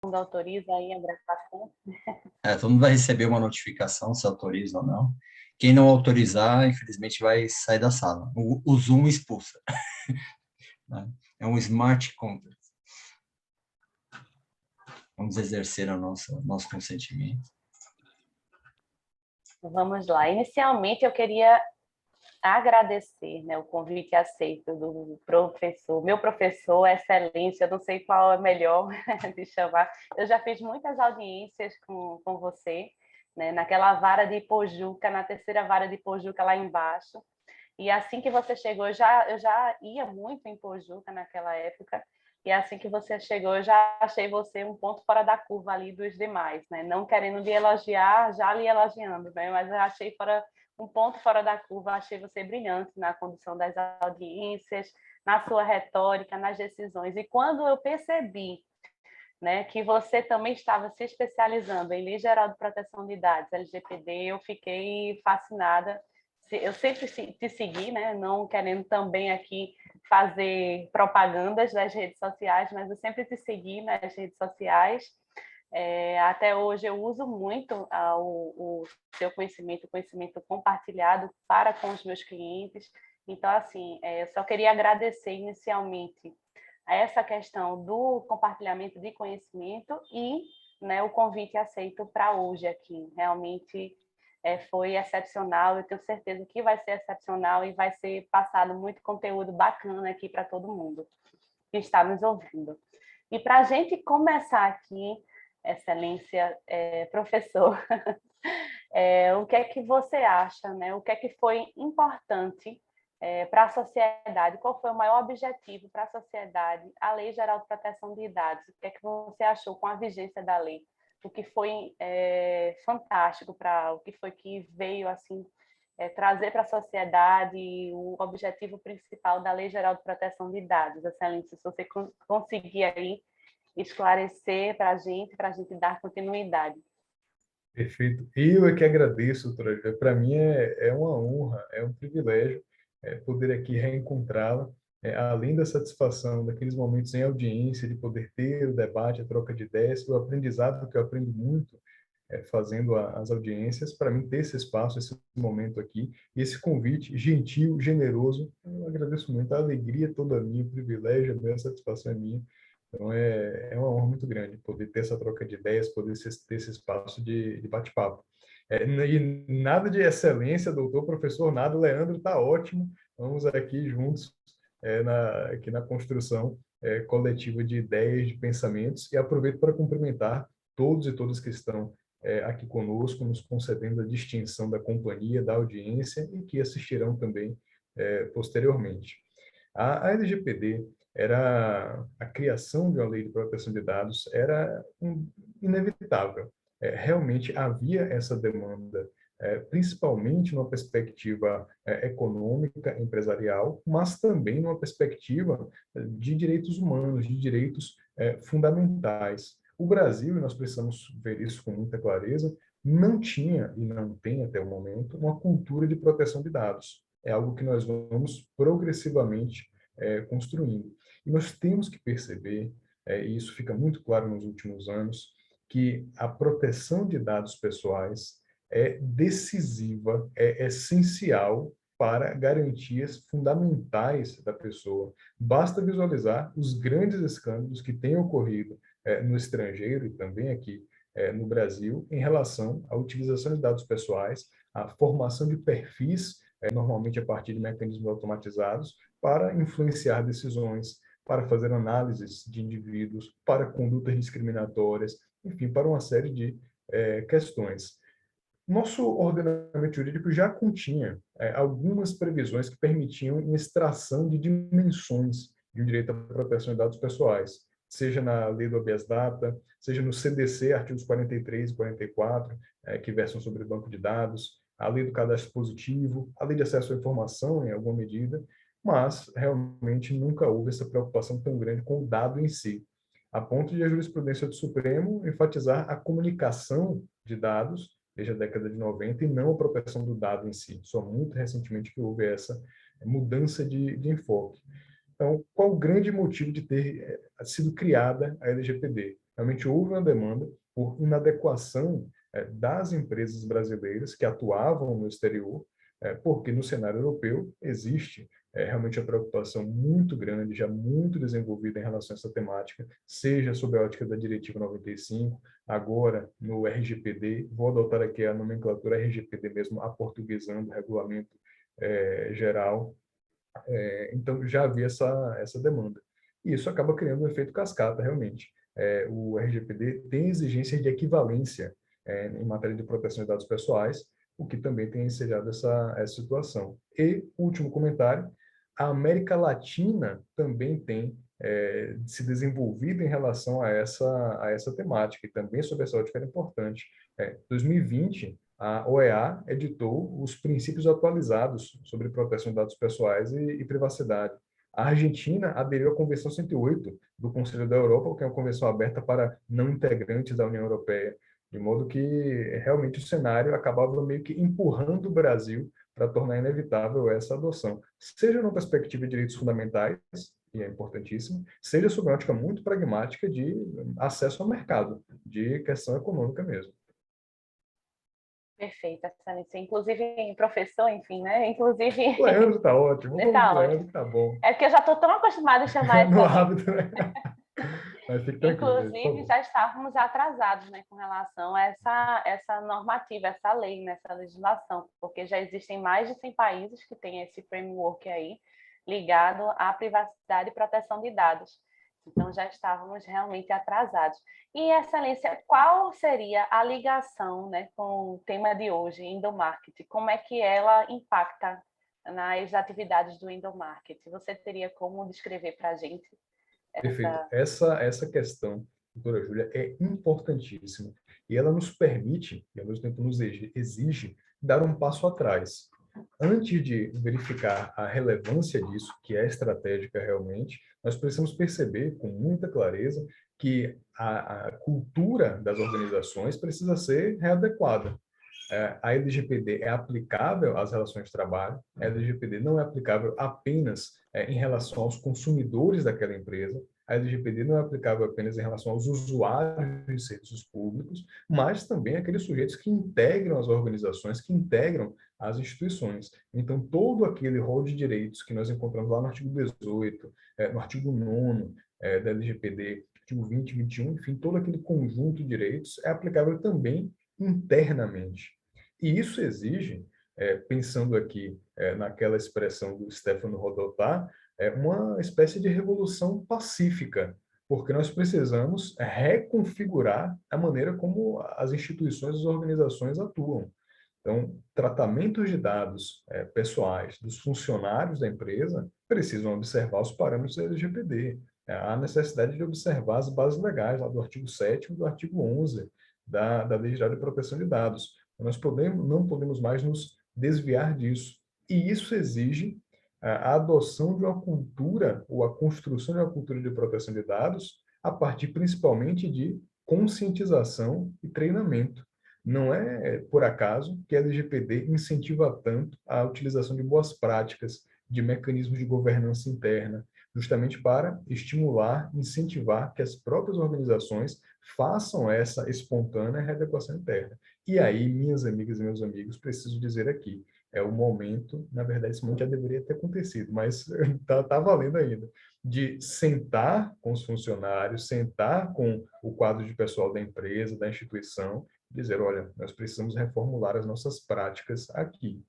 mundo autoriza aí a gravação. Todo mundo vai receber uma notificação se autoriza ou não. Quem não autorizar, infelizmente, vai sair da sala. O Zoom expulsa. Né? É um smart contract. Vamos exercer o nosso consentimento. Vamos lá. Inicialmente, eu queria agradecer, né, o convite aceito do professor, meu professor, excelência, eu não sei qual é melhor de chamar. Eu já fiz muitas audiências com você, né, naquela vara de Pojuca, na terceira vara de Pojuca lá embaixo. E assim que você chegou, eu já ia muito em Pojuca naquela época, e assim que você chegou, eu já achei você um ponto fora da curva ali dos demais, né? Não querendo lhe elogiar, já lhe elogiando, né? Mas eu achei um ponto fora da curva, achei você brilhante na condução das audiências, na sua retórica, nas decisões. E quando eu percebi, né, que você também estava se especializando em Lei Geral de Proteção de Dados, LGPD, eu fiquei fascinada. Eu sempre te segui, né, não querendo também aqui fazer propagandas das redes sociais, mas eu sempre te segui nas redes sociais. Até hoje eu uso muito o seu conhecimento, o conhecimento compartilhado para com os meus clientes. Então, assim, eu só queria agradecer inicialmente a essa questão do compartilhamento de conhecimento e, né, o convite aceito para hoje aqui. Realmente foi excepcional, eu tenho certeza que vai ser excepcional e vai ser passado muito conteúdo bacana aqui para todo mundo que está nos ouvindo. E para a gente começar aqui, excelência, professor, o que é que você acha, né? O que é que foi importante para a sociedade? Qual foi o maior objetivo para a sociedade? A Lei Geral de Proteção de Dados. O que é que você achou com a vigência da lei? O que foi fantástico o que foi que veio assim trazer para a sociedade o objetivo principal da Lei Geral de Proteção de Dados, excelência, se você conseguir aí esclarecer para a gente dar continuidade. Perfeito. Eu é que agradeço, doutora. Para mim é uma honra, é um privilégio poder aqui reencontrá-la, além da satisfação daqueles momentos em audiência, de poder ter o debate, a troca de ideias, o aprendizado que eu aprendo muito fazendo as audiências, para mim ter esse espaço, esse momento aqui, e esse convite gentil, generoso, eu agradeço muito, a alegria toda minha, o privilégio, a minha satisfação é minha. Então, é uma honra muito grande poder ter essa troca de ideias, poder ter esse espaço de bate-papo. E nada de excelência, doutor, professor, nada, o Leandro está ótimo, vamos aqui juntos, aqui na construção coletiva de ideias, de pensamentos, e aproveito para cumprimentar todos e todas que estão aqui conosco, nos concedendo a distinção da companhia, da audiência, e que assistirão também posteriormente. A LGPD era a criação de uma lei de proteção de dados era inevitável. Realmente havia essa demanda, principalmente numa perspectiva econômica, empresarial, mas também numa perspectiva de direitos humanos, de direitos fundamentais. O Brasil, e nós precisamos ver isso com muita clareza, não tinha e não tem até o momento uma cultura de proteção de dados. É algo que nós vamos progressivamente construindo. E nós temos que perceber, e isso fica muito claro nos últimos anos, que a proteção de dados pessoais é decisiva, é essencial para garantias fundamentais da pessoa. Basta visualizar os grandes escândalos que têm ocorrido no estrangeiro e também aqui no Brasil em relação à utilização de dados pessoais, à formação de perfis, normalmente a partir de mecanismos automatizados, para influenciar decisões, para fazer análises de indivíduos, para condutas discriminatórias, enfim, para uma série de questões. Nosso ordenamento jurídico já continha algumas previsões que permitiam uma extração de dimensões de um direito à proteção de dados pessoais, seja na lei do habeas data, seja no CDC, artigos 43 e 44, que versam sobre o banco de dados, a lei do cadastro positivo, a lei de acesso à informação, em alguma medida, mas realmente nunca houve essa preocupação tão grande com o dado em si, a ponto de a jurisprudência do Supremo enfatizar a comunicação de dados desde a década de 90 e não a proteção do dado em si. Só muito recentemente que houve essa mudança de enfoque. Então, qual o grande motivo de ter sido criada a LGPD? Realmente houve uma demanda por inadequação das empresas brasileiras que atuavam no exterior, porque no cenário europeu existe realmente a preocupação muito grande, já muito desenvolvida em relação a essa temática, seja sob a ótica da Diretiva 95, agora no RGPD, vou adotar aqui a nomenclatura RGPD mesmo, aportuguesando o regulamento geral. Então já havia essa demanda. E isso acaba criando um efeito cascata, realmente. O RGPD tem exigência de equivalência em matéria de proteção de dados pessoais, o que também tem ensejado essa situação. E, último comentário, a América Latina também tem se desenvolvido em relação a essa temática, e também sobre essa ótica era importante. 2020, a OEA editou os princípios atualizados sobre proteção de dados pessoais e privacidade. A Argentina aderiu à Convenção 108 do Conselho da Europa, que é uma convenção aberta para não integrantes da União Europeia, de modo que realmente o cenário acabava meio que empurrando o Brasil para tornar inevitável essa adoção, seja na perspectiva de direitos fundamentais, e é importantíssimo, seja sob uma ótica muito pragmática de acesso ao mercado, de questão econômica mesmo. Perfeito, excelência. Inclusive, professor, enfim, né? Inclusive. Leandro está ótimo. Tá Leandro ótimo. tá bom. É porque eu já estou tão acostumada a chamar No excelência. hábito, né? Mas fique tranquilo, por Inclusive, favor. já estávamos atrasados, né, com relação a essa normativa, essa lei, nessa legislação, porque já existem mais de 100 países que têm esse framework aí ligado à privacidade e proteção de dados. Então, já estávamos realmente atrasados. E, excelência, qual seria a ligação, né, com o tema de hoje, endomarketing? Como é que ela impacta nas atividades do endomarketing? Você teria como descrever para a gente Perfeito. essa... Essa questão, doutora Júlia, é importantíssima. E ela nos permite, e ao mesmo tempo nos exige, dar um passo atrás. Antes de verificar a relevância disso, que é estratégica realmente, nós precisamos perceber com muita clareza que a cultura das organizações precisa ser readequada. A LGPD é aplicável às relações de trabalho, a LGPD não é aplicável apenas em relação aos consumidores daquela empresa, a LGPD não é aplicável apenas em relação aos usuários de serviços públicos, mas também aqueles sujeitos que integram as organizações, que integram as instituições. Então, todo aquele rol de direitos que nós encontramos lá no artigo 18, no artigo 9 da LGPD, artigo 20, 21, enfim, todo aquele conjunto de direitos é aplicável também internamente. E isso exige, pensando aqui naquela expressão do Stefano Rodotà, uma espécie de revolução pacífica, porque nós precisamos reconfigurar a maneira como as instituições e as organizações atuam. Então, tratamentos de dados pessoais dos funcionários da empresa precisam observar os parâmetros da LGPD. Há necessidade de observar as bases legais lá do artigo 7º e do artigo 11 da Lei Geral de Proteção de Dados. Não podemos mais nos desviar disso. E isso exige a adoção de uma cultura, ou a construção de uma cultura de proteção de dados, a partir principalmente de conscientização e treinamento. Não é por acaso que a LGPD incentiva tanto a utilização de boas práticas, de mecanismos de governança interna, justamente para estimular, incentivar que as próprias organizações façam essa espontânea readequação interna. E aí, minhas amigas e meus amigos, preciso dizer aqui, é o momento, na verdade, esse momento já deveria ter acontecido, mas tá valendo ainda, de sentar com os funcionários, sentar com o quadro de pessoal da empresa, da instituição, dizer, olha, nós precisamos reformular as nossas práticas aqui,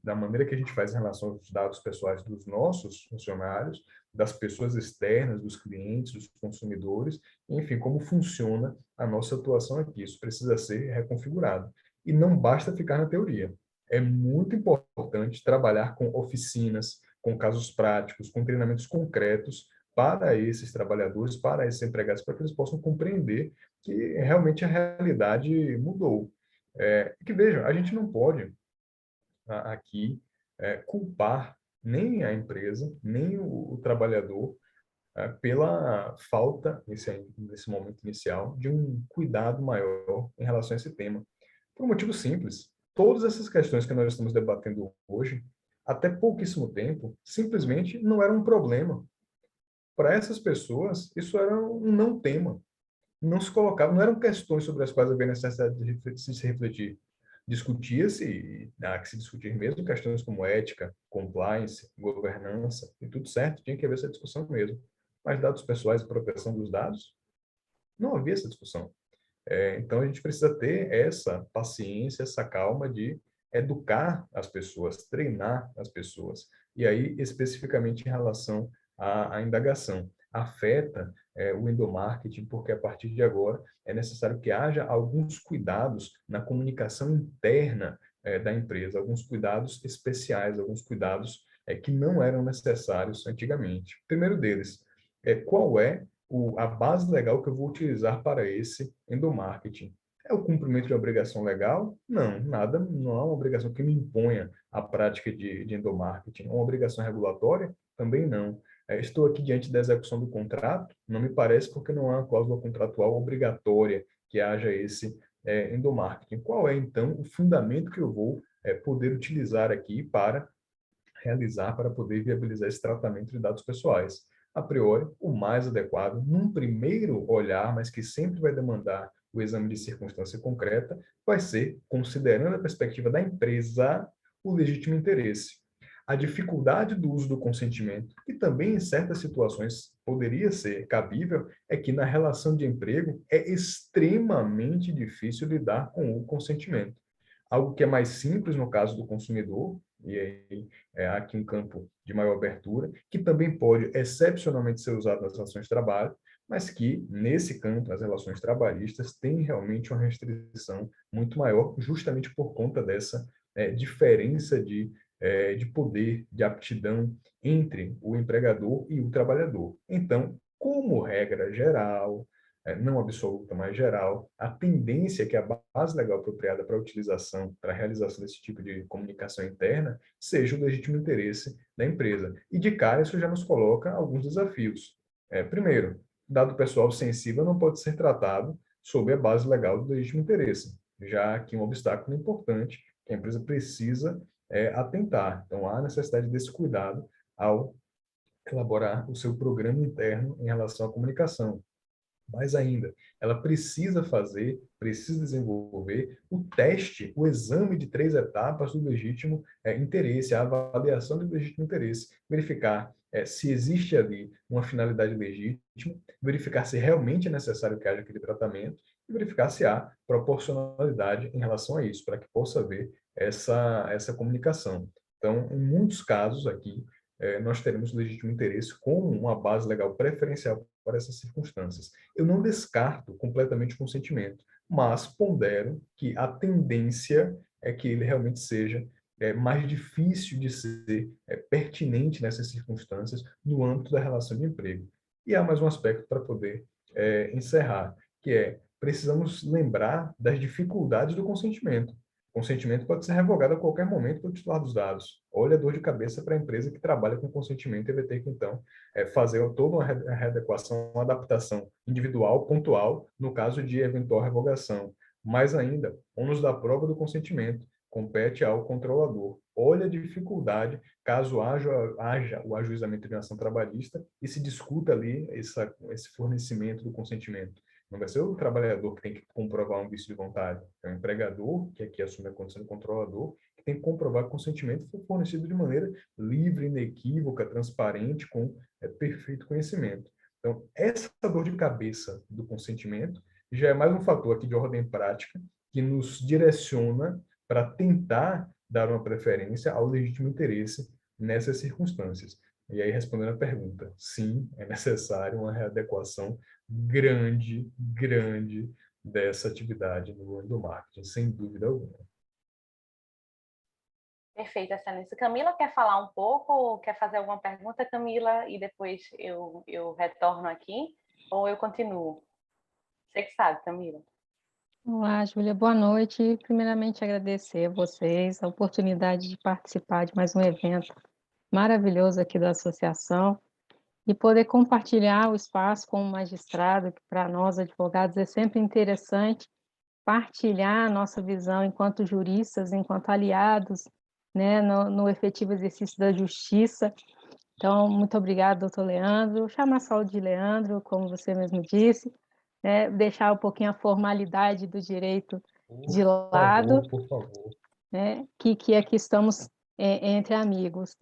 da maneira que a gente faz em relação aos dados pessoais dos nossos funcionários, das pessoas externas, dos clientes, dos consumidores, enfim, como funciona a nossa atuação aqui. Isso precisa ser reconfigurado. E não basta ficar na teoria. É muito importante trabalhar com oficinas, com casos práticos, com treinamentos concretos para esses trabalhadores, para esses empregados, para que eles possam compreender que realmente a realidade mudou. Que vejam, a gente não pode aqui culpar nem a empresa, nem o trabalhador pela falta, nesse momento inicial, de um cuidado maior em relação a esse tema. Por um motivo simples. Todas essas questões que nós estamos debatendo hoje, até pouquíssimo tempo, simplesmente não eram um problema. Para essas pessoas, isso era um não tema. não se colocava, não eram questões sobre as quais havia necessidade de se refletir. Discutia-se, há que se discutir mesmo, questões como ética, compliance, governança, e tudo certo, tinha que haver essa discussão mesmo. Mas dados pessoais e proteção dos dados, não havia essa discussão. Então, a gente precisa ter essa paciência, essa calma de educar as pessoas, treinar as pessoas. E aí, especificamente em relação à indagação, afeta o endomarketing, porque a partir de agora é necessário que haja alguns cuidados na comunicação interna da empresa, alguns cuidados especiais, alguns cuidados que não eram necessários antigamente. O primeiro deles qual é a base legal que eu vou utilizar para esse endomarketing. É o cumprimento de obrigação legal? Não, nada, não há uma obrigação que me imponha a prática de endomarketing. Uma obrigação regulatória? Também não. Estou aqui diante da execução do contrato? Não me parece porque não há uma cláusula contratual obrigatória que haja esse endomarketing. Qual é, então, o fundamento que eu vou poder utilizar aqui para realizar para poder viabilizar esse tratamento de dados pessoais? A priori, o mais adequado, num primeiro olhar, mas que sempre vai demandar o exame de circunstância concreta, vai ser, considerando a perspectiva da empresa, o legítimo interesse. A dificuldade do uso do consentimento, que também em certas situações poderia ser cabível, é que na relação de emprego é extremamente difícil lidar com o consentimento. Algo que é mais simples no caso do consumidor, e aí aqui um campo de maior abertura, que também pode excepcionalmente ser usado nas relações de trabalho, mas que, nesse campo, as relações trabalhistas têm realmente uma restrição muito maior, justamente por conta dessa diferença de poder, de aptidão entre o empregador e o trabalhador. Então, como regra geral, não absoluta, mas geral, a tendência é que a base legal apropriada para a utilização, para a realização desse tipo de comunicação interna, seja o legítimo interesse da empresa. E de cara, isso já nos coloca alguns desafios. Primeiro, dado pessoal sensível não pode ser tratado sob a base legal do legítimo interesse, já que um obstáculo importante que a empresa precisa atentar. Então, há necessidade desse cuidado ao elaborar o seu programa interno em relação à comunicação. Mais ainda, ela precisa desenvolver o teste, o exame de 3 etapas do legítimo interesse, a avaliação do legítimo interesse, verificar se existe ali uma finalidade legítima, verificar se realmente é necessário que haja aquele tratamento e verificar se há proporcionalidade em relação a isso, para que possa haver essa comunicação. Então, em muitos casos aqui, nós teremos legítimo interesse como uma base legal preferencial para essas circunstâncias. Eu não descarto completamente o consentimento, mas pondero que a tendência é que ele realmente seja mais difícil de ser pertinente nessas circunstâncias no âmbito da relação de emprego. E há mais um aspecto para poder encerrar, que precisamos lembrar das dificuldades do consentimento. O consentimento pode ser revogado a qualquer momento pelo titular dos dados. Olha a dor de cabeça para a empresa que trabalha com consentimento e vai ter que, então, fazer toda uma readequação, uma adaptação individual, pontual, no caso de eventual revogação. Mais ainda, ônus da prova do consentimento compete ao controlador. Olha a dificuldade caso haja o ajuizamento de uma ação trabalhista e se discuta ali esse fornecimento do consentimento. Não vai ser o trabalhador que tem que comprovar um vício de vontade, é o empregador, que aqui assume a condição de controlador, que tem que comprovar que o consentimento foi fornecido de maneira livre, inequívoca, transparente, com perfeito conhecimento. Então, essa dor de cabeça do consentimento já é mais um fator aqui de ordem prática que nos direciona para tentar dar uma preferência ao legítimo interesse nessas circunstâncias. E aí, respondendo a pergunta, sim, é necessário uma readequação grande dessa atividade no marketing, sem dúvida alguma. Perfeito, excelência. Camila quer falar um pouco, quer fazer alguma pergunta, Camila, e depois eu retorno aqui, ou eu continuo? Você que sabe, Camila. Olá, Júlia, boa noite. Primeiramente, agradecer a vocês a oportunidade de participar de mais um evento maravilhoso aqui da associação e poder compartilhar o espaço com o magistrado, que para nós, advogados, é sempre interessante partilhar a nossa visão enquanto juristas, enquanto aliados, né, no efetivo exercício da justiça. Então, muito obrigada, doutor Leandro. Chama a saúde de Leandro, como você mesmo disse. né, deixar um pouquinho a formalidade do direito de Por lado, favor, por favor. né, que aqui estamos entre amigos.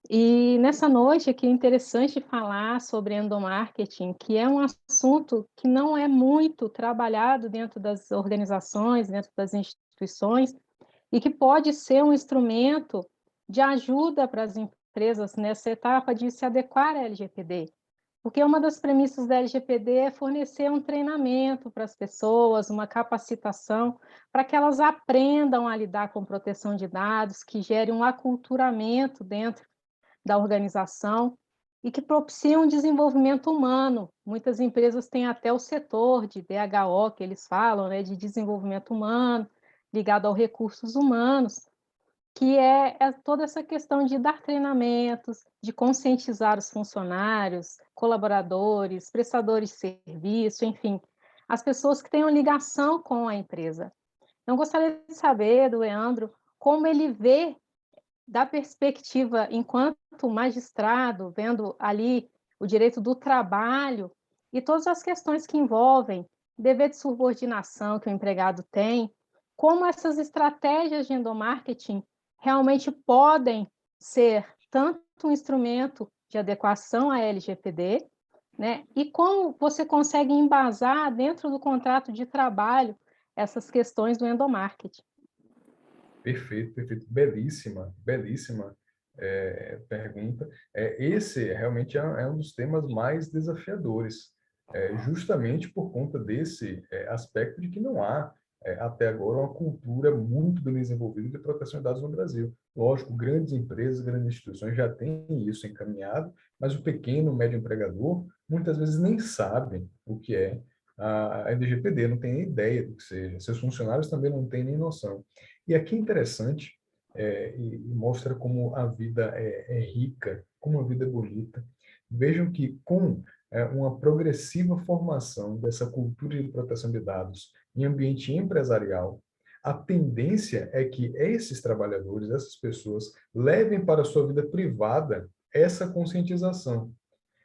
E nessa noite aqui é interessante falar sobre endomarketing, que é um assunto que não é muito trabalhado dentro das organizações, dentro das instituições, e que pode ser um instrumento de ajuda para as empresas nessa etapa de se adequar à LGPD. Porque uma das premissas da LGPD é fornecer um treinamento para as pessoas, uma capacitação, para que elas aprendam a lidar com proteção de dados, que gere um aculturamento dentro da organização e que propiciam um desenvolvimento humano. Muitas empresas têm até o setor de DHO, que eles falam, né, de desenvolvimento humano, ligado aos recursos humanos, que é toda essa questão de dar treinamentos, de conscientizar os funcionários, colaboradores, prestadores de serviço, enfim, as pessoas que tenham ligação com a empresa. Então, gostaria de saber do Leandro como ele vê, da perspectiva enquanto magistrado, vendo ali o direito do trabalho e todas as questões que envolvem dever de subordinação que o empregado tem, como essas estratégias de endomarketing realmente podem ser tanto um instrumento de adequação à LGPD, né? E como você consegue embasar dentro do contrato de trabalho essas questões do endomarketing. Perfeito, perfeito. Belíssima, belíssima pergunta. Esse realmente é um dos temas mais desafiadores, justamente por conta desse aspecto de que não há, até agora, uma cultura muito bem desenvolvida de proteção de dados no Brasil. Lógico, grandes empresas, grandes instituições já têm isso encaminhado, mas o pequeno, médio empregador, muitas vezes nem sabe o que é a LGPD, não tem nem ideia do que seja. Seus funcionários também não têm nem noção. E aqui é interessante, e mostra como a vida é rica, como a vida é bonita. Vejam que com uma progressiva formação dessa cultura de proteção de dados em ambiente empresarial, a tendência é que esses trabalhadores, essas pessoas, levem para a sua vida privada essa conscientização.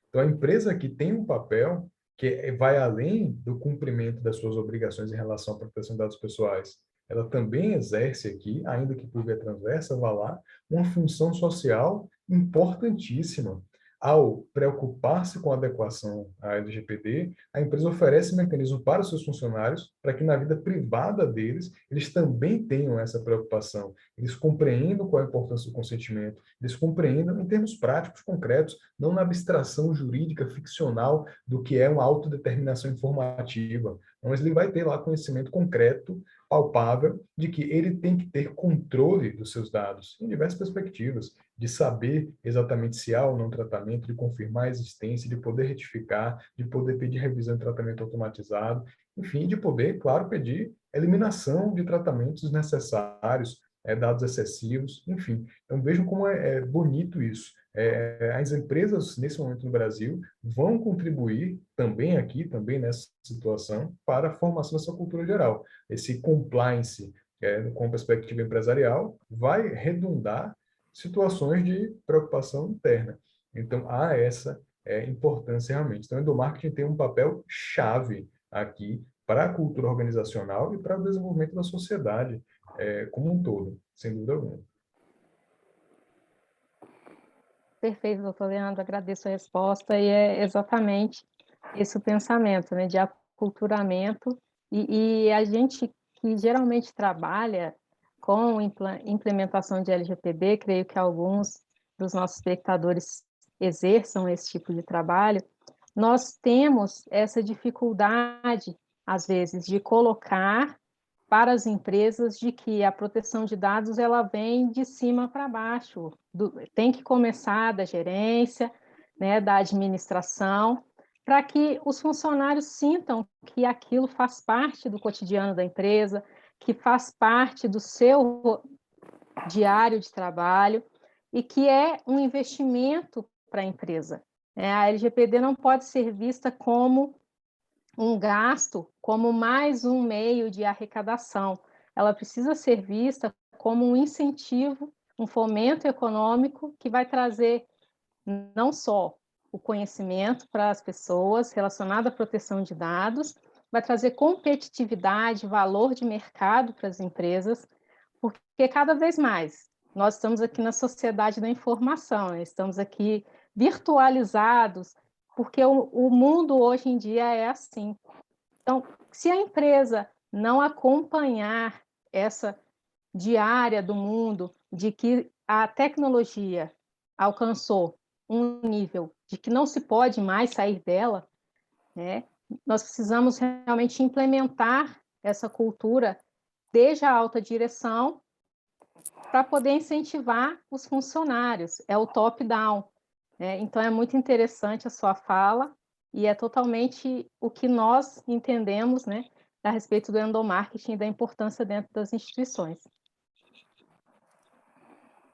Então, a empresa que tem um papel que vai além do cumprimento das suas obrigações em relação à proteção de dados pessoais, ela também exerce aqui, ainda que por via transversa, vá lá, uma função social importantíssima. Ao preocupar-se com a adequação à LGPD, a empresa oferece mecanismos para os seus funcionários para que na vida privada deles, eles também tenham essa preocupação. Eles compreendam qual é a importância do consentimento, eles compreendam em termos práticos, concretos, não na abstração jurídica ficcional do que é uma autodeterminação informativa. Mas ele vai ter lá conhecimento concreto, palpável, de que ele tem que ter controle dos seus dados, em diversas perspectivas, de saber exatamente se há ou não tratamento, de confirmar a existência, de poder retificar, de poder pedir revisão e tratamento automatizado, enfim, de poder, claro, pedir eliminação de tratamentos desnecessários, dados excessivos, enfim. Então, vejam como é bonito isso. As empresas, nesse momento no Brasil, vão contribuir também aqui, também nessa situação, para a formação dessa cultura geral. Esse compliance, com perspectiva empresarial, vai redundar situações de preocupação interna. Então, há essa importância realmente. Então, o endomarketing tem um papel chave aqui para a cultura organizacional e para o desenvolvimento da sociedade como um todo, sem dúvida alguma. Perfeito, doutor Leandro, agradeço a resposta, e é exatamente esse o pensamento, né, de aculturamento, e a gente que geralmente trabalha com implementação de LGPD, creio que alguns dos nossos espectadores exerçam esse tipo de trabalho, nós temos essa dificuldade, às vezes, de colocar para as empresas de que a proteção de dados ela vem de cima para baixo, tem que começar da gerência, né, da administração, para que os funcionários sintam que aquilo faz parte do cotidiano da empresa, que faz parte do seu diário de trabalho e que é um investimento para a empresa. A LGPD não pode ser vista como um gasto, como mais um meio de arrecadação. Ela precisa ser vista como um incentivo, um fomento econômico que vai trazer não só o conhecimento para as pessoas relacionado à proteção de dados, vai trazer competitividade, valor de mercado para as empresas, porque cada vez mais nós estamos aqui na sociedade da informação, né? Estamos aqui virtualizados, porque o mundo hoje em dia é assim. Então, se a empresa não acompanhar essa diária do mundo, de que a tecnologia alcançou um nível de que não se pode mais sair dela, né? Nós precisamos realmente implementar essa cultura desde a alta direção para poder incentivar os funcionários. É o top-down, né? Então, é muito interessante a sua fala e é totalmente o que nós entendemos, né, a respeito do endomarketing e da importância dentro das instituições.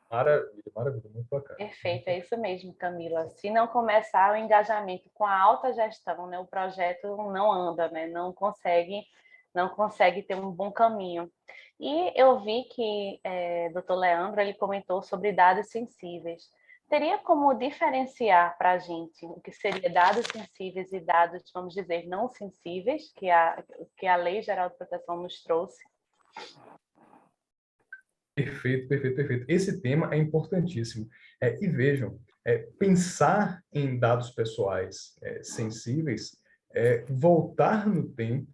Maravilha, maravilha, muito bacana. Perfeito, é isso mesmo, Camila. Se não começar o engajamento com a alta gestão, né, o projeto não anda, né, não consegue ter um bom caminho. E eu vi que Dr. Leandro ele comentou sobre dados sensíveis. Teria como diferenciar para a gente o que seria dados sensíveis e dados, vamos dizer, não sensíveis, que a Lei Geral de Proteção nos trouxe? Perfeito, perfeito, perfeito. Esse tema é importantíssimo. E vejam, pensar em dados pessoais sensíveis é voltar no tempo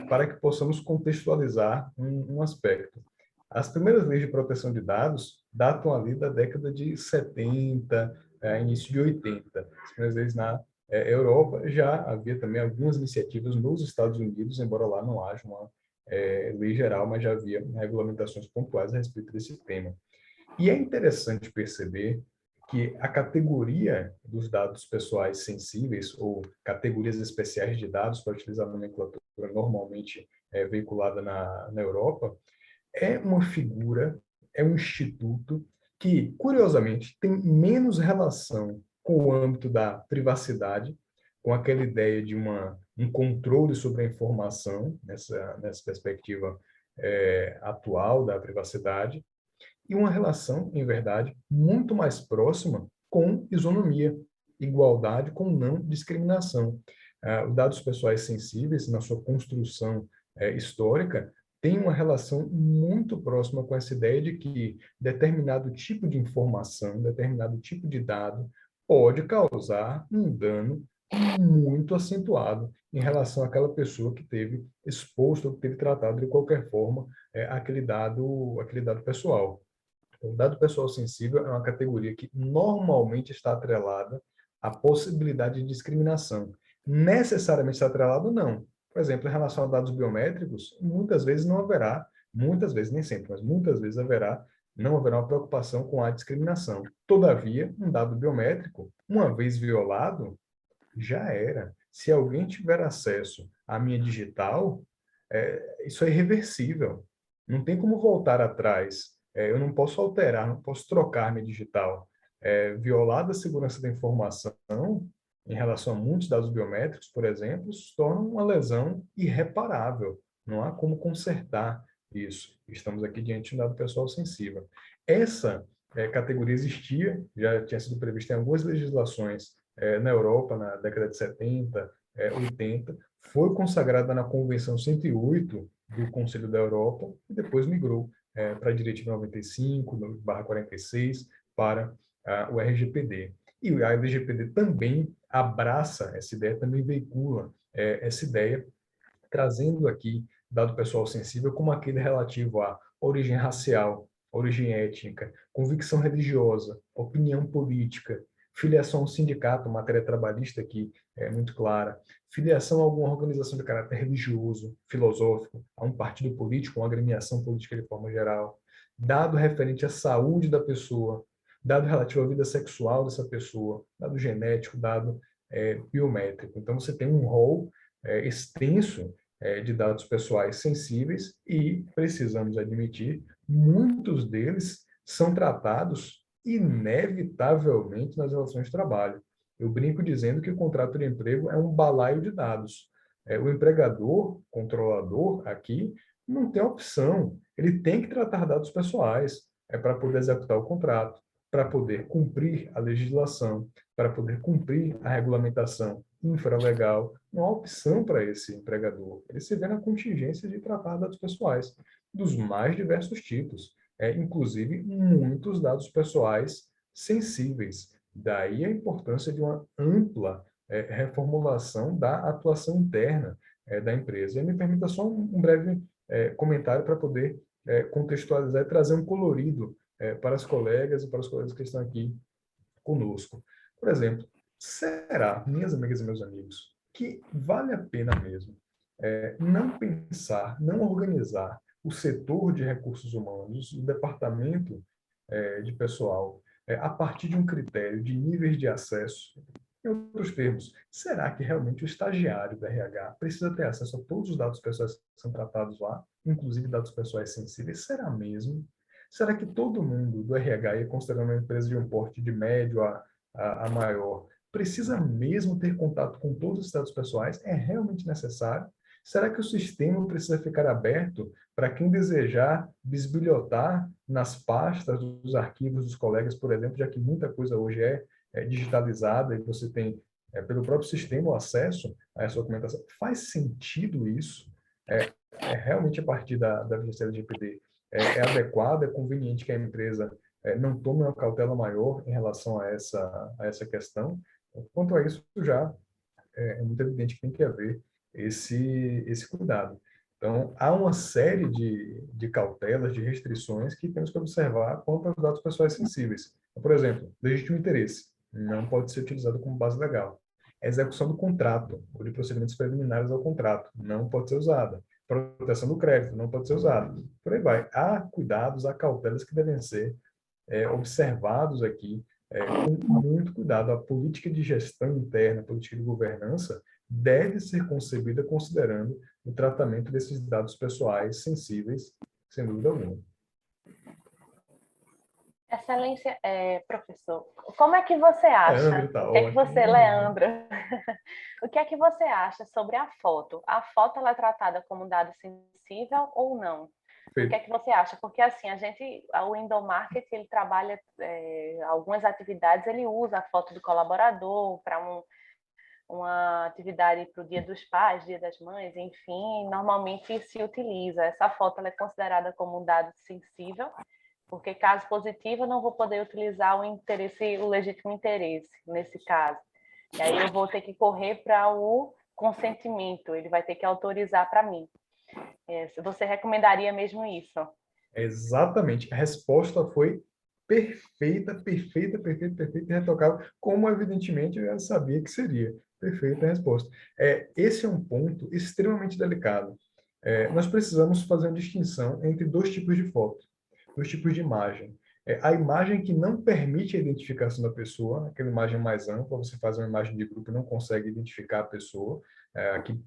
para que possamos contextualizar um aspecto. As primeiras leis de proteção de dados datam ali da década de 70, início de 80. As primeiras leis na Europa já havia também algumas iniciativas nos Estados Unidos, embora lá não haja uma lei geral, mas já havia regulamentações pontuais a respeito desse tema. E é interessante perceber que a categoria dos dados pessoais sensíveis, ou categorias especiais de dados, para utilizar a nomenclatura normalmente veiculada na Europa, é uma figura, é um instituto que, curiosamente, tem menos relação com o âmbito da privacidade, com aquela ideia de um controle sobre a informação, nessa perspectiva atual da privacidade, e uma relação, em verdade, muito mais próxima com isonomia, igualdade com não discriminação. Os dados pessoais sensíveis, na sua construção histórica, tem uma relação muito próxima com essa ideia de que determinado tipo de informação, determinado tipo de dado pode causar um dano muito acentuado em relação àquela pessoa que teve exposto ou que teve tratado de qualquer forma aquele dado pessoal. O dado pessoal sensível é uma categoria que normalmente está atrelada à possibilidade de discriminação. Necessariamente está atrelado, não. Por exemplo, em relação a dados biométricos, muitas vezes não haverá, muitas vezes, nem sempre, mas muitas vezes não haverá uma preocupação com a discriminação. Todavia, um dado biométrico, uma vez violado, já era. Se alguém tiver acesso à minha digital, isso é irreversível. Não tem como voltar atrás. Eu não posso alterar, não posso trocar minha digital. Violada a segurança da informação, em relação a muitos dados biométricos, por exemplo, se torna uma lesão irreparável. Não há como consertar isso. Estamos aqui diante de um dado pessoal sensível. Essa categoria existia, já tinha sido prevista em algumas legislações na Europa, na década de 70, 80, foi consagrada na Convenção 108 do Conselho da Europa e depois migrou para a Diretiva 95/46 para o RGPD. E a LGPD também abraça essa ideia, também veicula essa ideia, trazendo aqui dado pessoal sensível como aquele relativo à origem racial, origem étnica, convicção religiosa, opinião política, filiação a um sindicato, matéria trabalhista aqui é muito clara, filiação a alguma organização de caráter religioso, filosófico, a um partido político, uma agremiação política de forma geral, dado referente à saúde da pessoa, dado relativo à vida sexual dessa pessoa, dado genético, dado biométrico. Então, você tem um rol extenso de dados pessoais sensíveis e, precisamos admitir, muitos deles são tratados inevitavelmente nas relações de trabalho. Eu brinco dizendo que o contrato de emprego é um balaio de dados. O empregador, controlador aqui, não tem opção. Ele tem que tratar dados pessoais para poder executar o contrato, para poder cumprir a legislação, para poder cumprir a regulamentação infralegal, não há opção para esse empregador. Ele se vê na contingência de tratar dados pessoais dos mais diversos tipos, inclusive muitos dados pessoais sensíveis. Daí a importância de uma ampla reformulação da atuação interna da empresa. E me permita só um breve comentário para poder contextualizar e trazer um colorido para as colegas e para os colegas que estão aqui conosco. Por exemplo, será, minhas amigas e meus amigos, que vale a pena mesmo não pensar, não organizar o setor de recursos humanos, o departamento de pessoal, a partir de um critério de níveis de acesso? Em outros termos, será que realmente o estagiário da RH precisa ter acesso a todos os dados pessoais que são tratados lá, inclusive dados pessoais sensíveis? Será mesmo? Será que todo mundo do RH, considerando uma empresa de um porte de médio a maior, precisa mesmo ter contato com todos os dados pessoais? É realmente necessário? Será que o sistema precisa ficar aberto para quem desejar bisbilhotar nas pastas dos arquivos dos colegas, por exemplo, já que muita coisa hoje é digitalizada e você tem, pelo próprio sistema, o acesso a essa documentação? Faz sentido isso? Realmente, a partir da vigência da LGPD, é adequado, é conveniente que a empresa não tome uma cautela maior em relação a essa questão? Quanto a isso, já é muito evidente que tem que haver esse cuidado. Então, há uma série de cautelas, de restrições que temos que observar quanto aos dados pessoais sensíveis. Por exemplo, legítimo interesse não pode ser utilizado como base legal. A execução do contrato ou de procedimentos preliminares ao contrato não pode ser usada. Proteção do crédito não pode ser usada. Por aí vai. Há cuidados, há cautelas que devem ser observados aqui com muito cuidado. A política de gestão interna, a política de governança, deve ser concebida considerando o tratamento desses dados pessoais sensíveis, sem dúvida alguma. Excelência, professor, como é que você acha? Leandro, tá o que é que ótimo. você, Leandro, o que é que você acha sobre a foto? A foto ela é tratada como dado sensível ou não? O que é que você acha? Porque assim, o endomarketing, ele trabalha algumas atividades, ele usa a foto do colaborador para uma atividade para o Dia dos Pais, Dia das Mães, enfim, normalmente se utiliza. Essa foto ela é considerada como um dado sensível, porque caso positivo eu não vou poder utilizar o legítimo interesse nesse caso. E aí eu vou ter que correr para o consentimento, ele vai ter que autorizar para mim. Você recomendaria mesmo isso? Exatamente. A resposta foi perfeita, irretocável, como evidentemente eu já sabia que seria. Perfeita a resposta. Esse é um ponto extremamente delicado. Nós precisamos fazer uma distinção entre dois tipos de foto, dois tipos de imagem. A imagem que não permite a identificação da pessoa, aquela imagem mais ampla, você faz uma imagem de grupo e não consegue identificar a pessoa. Aqui,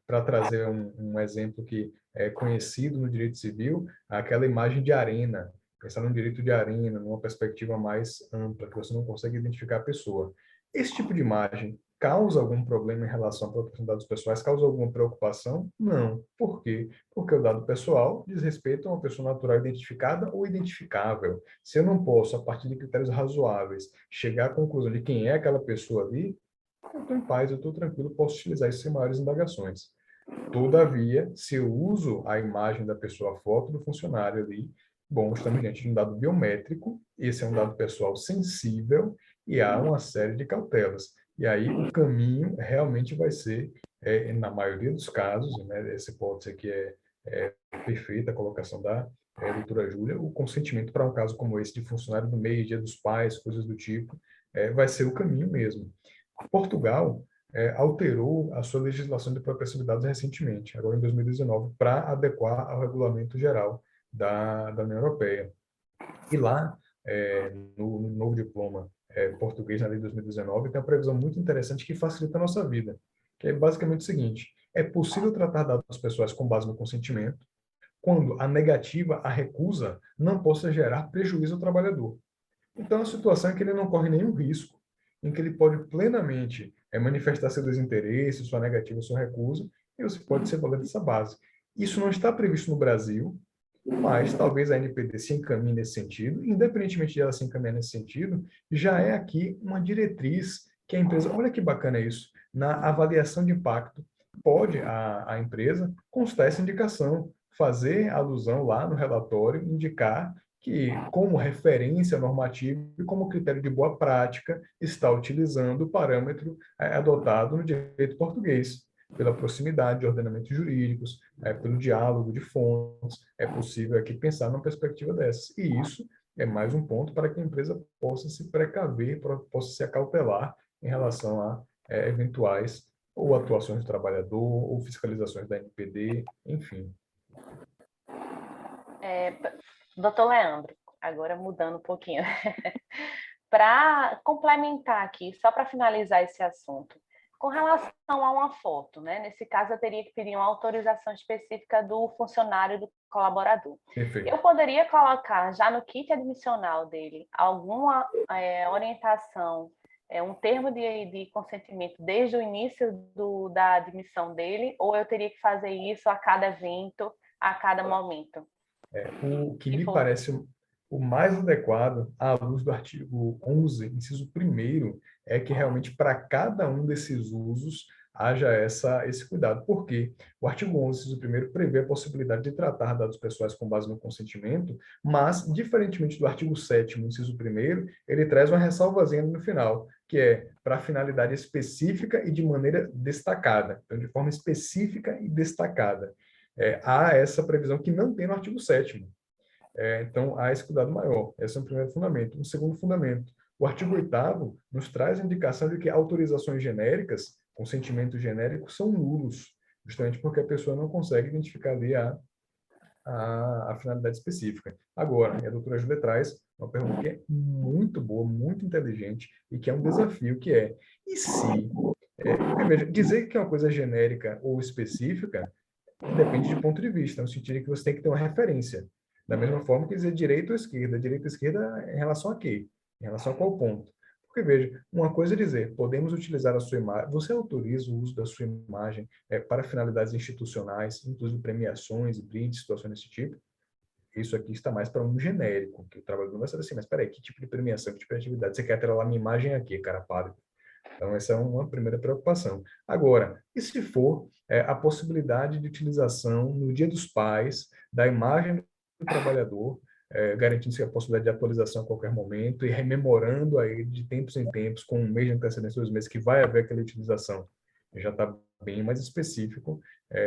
para trazer um exemplo que é conhecido no direito civil, aquela imagem de arena, pensar no direito de arena, numa perspectiva mais ampla, que você não consegue identificar a pessoa. Esse tipo de imagem causa algum problema em relação à proteção de dados pessoais? Causa alguma preocupação? Não. Por quê? Porque o dado pessoal diz respeito a uma pessoa natural identificada ou identificável. Se eu não posso, a partir de critérios razoáveis, chegar à conclusão de quem é aquela pessoa ali, eu estou em paz, eu estou tranquilo, posso utilizar isso sem maiores indagações. Todavia, se eu uso a imagem da pessoa, a foto do funcionário ali, bom, estamos diante de um dado biométrico, esse é um dado pessoal sensível e há uma série de cautelas. E aí o caminho realmente vai ser, na maioria dos casos, né, essa hipótese aqui é perfeita, a colocação da doutora Júlia, o consentimento para um caso como esse de funcionário do MEI, Dia dos Pais, coisas do tipo, vai ser o caminho mesmo. Portugal alterou a sua legislação de proteção de dados recentemente, agora em 2019, para adequar ao regulamento geral da União Europeia. E lá, no novo diploma português, na lei de 2019, tem uma previsão muito interessante que facilita a nossa vida, que é basicamente o seguinte: é possível tratar dados pessoais com base no consentimento, quando a negativa, a recusa, não possa gerar prejuízo ao trabalhador. Então, a situação é que ele não corre nenhum risco, em que ele pode plenamente manifestar seu desinteresse, sua negativa, sua recusa, e você pode ser valendo dessa base. Isso não está previsto no Brasil, mas talvez a NPD se encaminhe nesse sentido. Independentemente de ela se encaminhar nesse sentido, já é aqui uma diretriz que a empresa... Olha que bacana isso. na avaliação de impacto, pode a empresa constar essa indicação, fazer alusão lá no relatório, indicar que, como referência normativa e como critério de boa prática, está utilizando o parâmetro adotado no direito português, pela proximidade de ordenamentos jurídicos, pelo diálogo de fontes. É possível aqui pensar numa perspectiva dessas. E isso é mais um ponto para que a empresa possa se precaver, possa se acautelar em relação a eventuais ou atuações do trabalhador, ou fiscalizações da NPD, enfim. Doutor Leandro, agora mudando um pouquinho, para complementar aqui, só para finalizar esse assunto, com relação a uma foto, né? Nesse caso, eu teria que pedir uma autorização específica do funcionário, do colaborador. Perfeito. Eu poderia colocar já no kit admissional dele alguma orientação, um termo de consentimento desde o início da admissão dele, ou eu teria que fazer isso a cada evento, a cada momento? O que me parece o mais adequado, à luz do artigo 11, inciso 1º, é que realmente para cada um desses usos haja esse cuidado. Por quê? O artigo 11, inciso 1º, prevê a possibilidade de tratar dados pessoais com base no consentimento, mas, diferentemente do artigo 7º, inciso 1º, ele traz uma ressalvazinha no final, que é para finalidade específica e de maneira destacada. Então, de forma específica e destacada. Há essa previsão que não tem no artigo 7º. Então, há esse cuidado maior. Esse é o primeiro fundamento. Um segundo fundamento. O artigo 8º nos traz a indicação de que autorizações genéricas, consentimentos genéricos, são nulos, justamente porque a pessoa não consegue identificar ali a finalidade específica. Agora, a doutora Júlia traz uma pergunta que é muito boa, muito inteligente, e que é um desafio, que é, e se... porque, veja, dizer que é uma coisa genérica ou específica depende de ponto de vista, no sentido que você tem que ter uma referência. Da mesma forma que dizer direita ou esquerda. Direita ou esquerda em relação a quê? Em relação a qual ponto? Porque, veja, uma coisa é dizer, podemos utilizar a sua imagem, você autoriza o uso da sua imagem para finalidades institucionais, inclusive premiações, brindes, situações desse tipo. Isso aqui está mais para um genérico, que o trabalhador vai saber assim, mas peraí, que tipo de premiação, que tipo de atividade? Você quer ter lá minha imagem aqui, cara pálido? Então, essa é uma primeira preocupação. Agora, e se for a possibilidade de utilização no Dia dos Pais da imagem do trabalhador, garantindo-se a possibilidade de atualização a qualquer momento e rememorando aí de tempos em tempos, com um mês de antecedência, 2 meses, que vai haver aquela utilização. Já está bem mais específico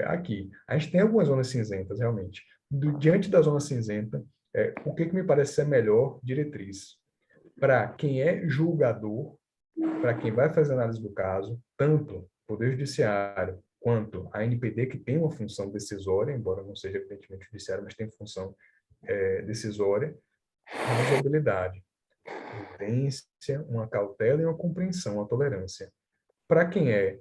aqui. A gente tem algumas zonas cinzentas, realmente. Diante da zona cinzenta, o que me parece ser a melhor diretriz? Para quem é julgador, para quem vai fazer análise do caso, tanto o Poder Judiciário quanto a NPD, que tem uma função decisória, embora não seja evidentemente judiciário, mas tem função decisória, razoabilidade, prudência, uma cautela e uma compreensão, uma tolerância. Para quem é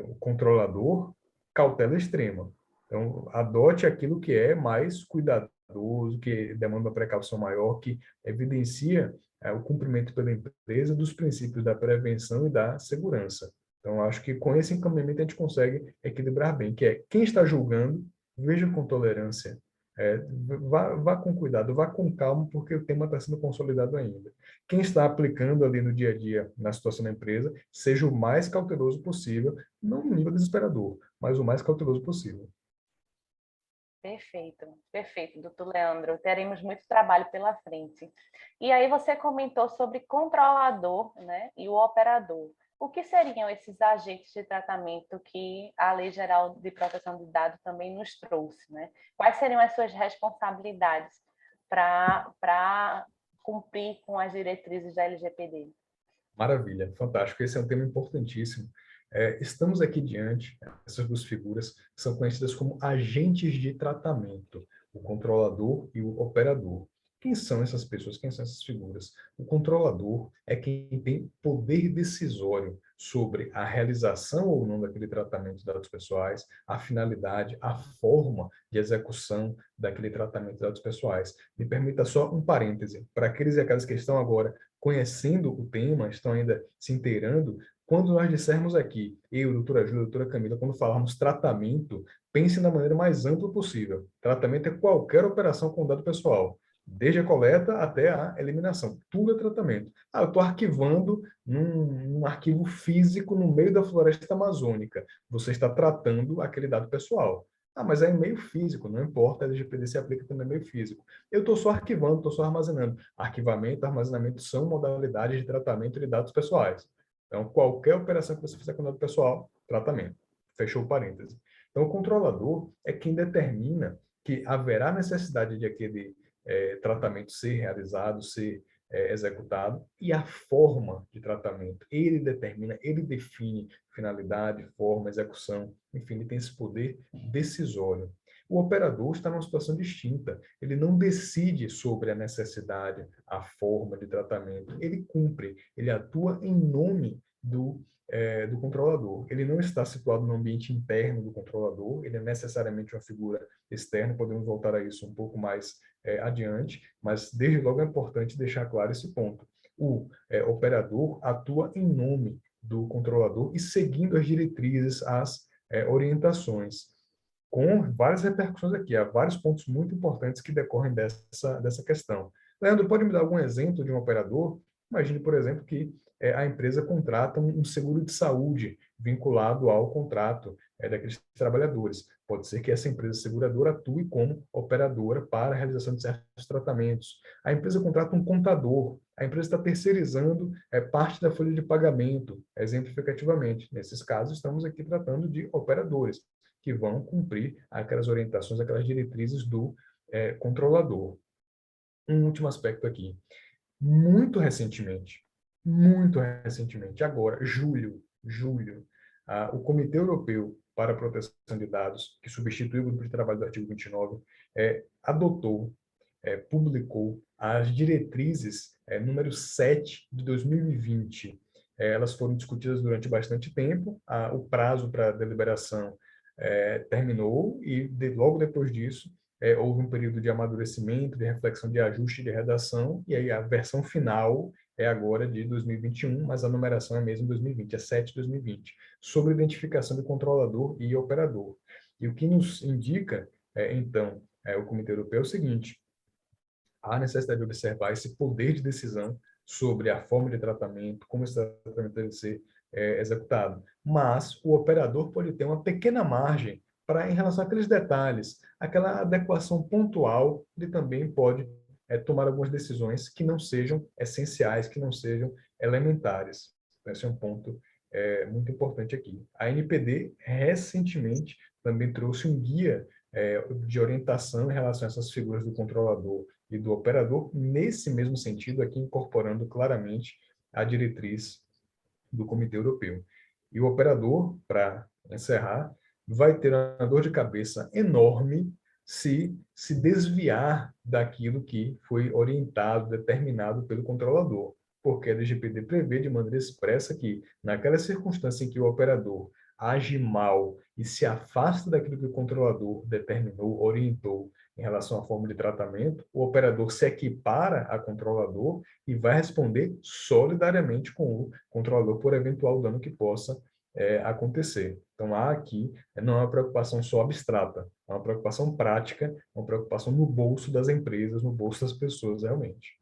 o controlador, cautela extrema. Então, adote aquilo que é mais cuidadoso, que demanda uma precaução maior, que evidencia o cumprimento pela empresa dos princípios da prevenção e da segurança. Então, acho que com esse encaminhamento a gente consegue equilibrar bem, que é quem está julgando, veja com tolerância, vá com cuidado, vá com calma, porque o tema está sendo consolidado ainda. Quem está aplicando ali no dia a dia, na situação da empresa, seja o mais cauteloso possível, não no nível desesperador, mas o mais cauteloso possível. Perfeito, perfeito, doutor Leandro. Teremos muito trabalho pela frente. E aí você comentou sobre controlador, né, e o operador. O que seriam esses agentes de tratamento que a Lei Geral de Proteção de Dados também nos trouxe, né? Quais seriam as suas responsabilidades para cumprir com as diretrizes da LGPD? Maravilha, fantástico. Esse é um tema importantíssimo. Estamos aqui diante, essas duas figuras são conhecidas como agentes de tratamento, o controlador e o operador. Quem são essas pessoas? Quem são essas figuras? O controlador é quem tem poder decisório sobre a realização ou não daquele tratamento de dados pessoais, a finalidade, a forma de execução daquele tratamento de dados pessoais. Me permita só um parêntese, para aqueles e aquelas que estão agora conhecendo o tema, estão ainda se inteirando, quando nós dissermos aqui, eu, doutora Júlia, doutora Camila, quando falarmos tratamento, pense da maneira mais ampla possível. Tratamento é qualquer operação com dado pessoal. desde a coleta até a eliminação. Tudo é tratamento. Eu estou arquivando num arquivo físico no meio da floresta amazônica. Você está tratando aquele dado pessoal. Mas é em meio físico, não importa, a LGPD se aplica também em meio físico. Eu estou só arquivando, estou só armazenando. Arquivamento e armazenamento são modalidades de tratamento de dados pessoais. Então, qualquer operação que você fizer com dado pessoal, tratamento. Fechou o parêntese. Então, o controlador é quem determina que haverá necessidade de aquele tratamento ser realizado, ser executado, e a forma de tratamento. Ele determina, ele define finalidade, forma, execução, enfim, ele tem esse poder decisório. O operador está numa situação distinta. Ele não decide sobre a necessidade, a forma de tratamento. Ele cumpre, ele atua em nome do controlador. Ele não está situado no ambiente interno do controlador, ele é necessariamente uma figura externa, podemos voltar a isso um pouco mais adiante, mas desde logo é importante deixar claro esse ponto. O operador atua em nome do controlador e seguindo as diretrizes, as orientações, com várias repercussões aqui. Há vários pontos muito importantes que decorrem dessa questão. Leandro, pode me dar algum exemplo de um operador? Imagine, por exemplo, que a empresa contrata um seguro de saúde vinculado ao contrato daqueles trabalhadores. Pode ser que essa empresa seguradora atue como operadora para a realização de certos tratamentos. A empresa contrata um contador. A empresa está terceirizando parte da folha de pagamento, exemplificativamente. Nesses casos, estamos aqui tratando de operadores que vão cumprir aquelas orientações, aquelas diretrizes do controlador. Um último aspecto aqui. Muito recentemente, agora, julho, o Comitê Europeu para a Proteção de Dados, que substitui o grupo de trabalho do artigo 29, adotou, publicou as diretrizes número 7 de 2020. Elas foram discutidas durante bastante tempo, o prazo para deliberação terminou e logo depois disso houve um período de amadurecimento, de reflexão, de ajuste de redação, e aí a versão final é agora de 2021, mas a numeração é mesmo 2020, é 7 de 2020, sobre identificação de controlador e operador. E o que nos indica, então, o Comitê Europeu é o seguinte: há necessidade de observar esse poder de decisão sobre a forma de tratamento, como esse tratamento deve ser executado. Mas o operador pode ter uma pequena margem para, em relação àqueles detalhes, aquela adequação pontual, ele também pode tomar algumas decisões que não sejam essenciais, que não sejam elementares. Então, esse é um ponto muito importante aqui. A NPD, recentemente, também trouxe um guia de orientação em relação a essas figuras do controlador e do operador, nesse mesmo sentido, aqui incorporando claramente a diretriz do Comitê Europeu. E o operador, para encerrar, vai ter uma dor de cabeça enorme se desviar daquilo que foi orientado, determinado pelo controlador, porque a LGPD prevê de maneira expressa que, naquela circunstância em que o operador age mal e se afasta daquilo que o controlador determinou, orientou em relação à forma de tratamento, o operador se equipara a controlador e vai responder solidariamente com o controlador por eventual dano que possa acontecer. Então, há aqui, não é uma preocupação só abstrata, é uma preocupação prática, uma preocupação no bolso das empresas, no bolso das pessoas, realmente.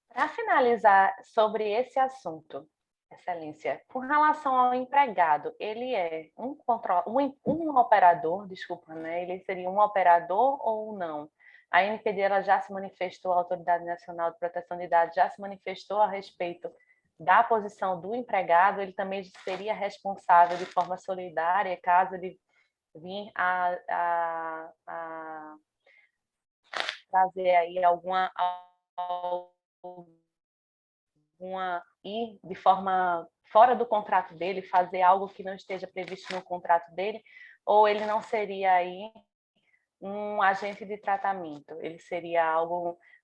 Para finalizar sobre esse assunto, Excelência, com relação ao empregado, ele é um operador, desculpa, né? Ele seria um operador ou não? A NPD ela já se manifestou, a Autoridade Nacional de Proteção de Dados já se manifestou a respeito da posição do empregado, ele também seria responsável de forma solidária, caso ele vir a trazer aí alguma ir de forma fora do contrato dele, fazer algo que não esteja previsto no contrato dele, ou ele não seria aí um agente de tratamento, ele seria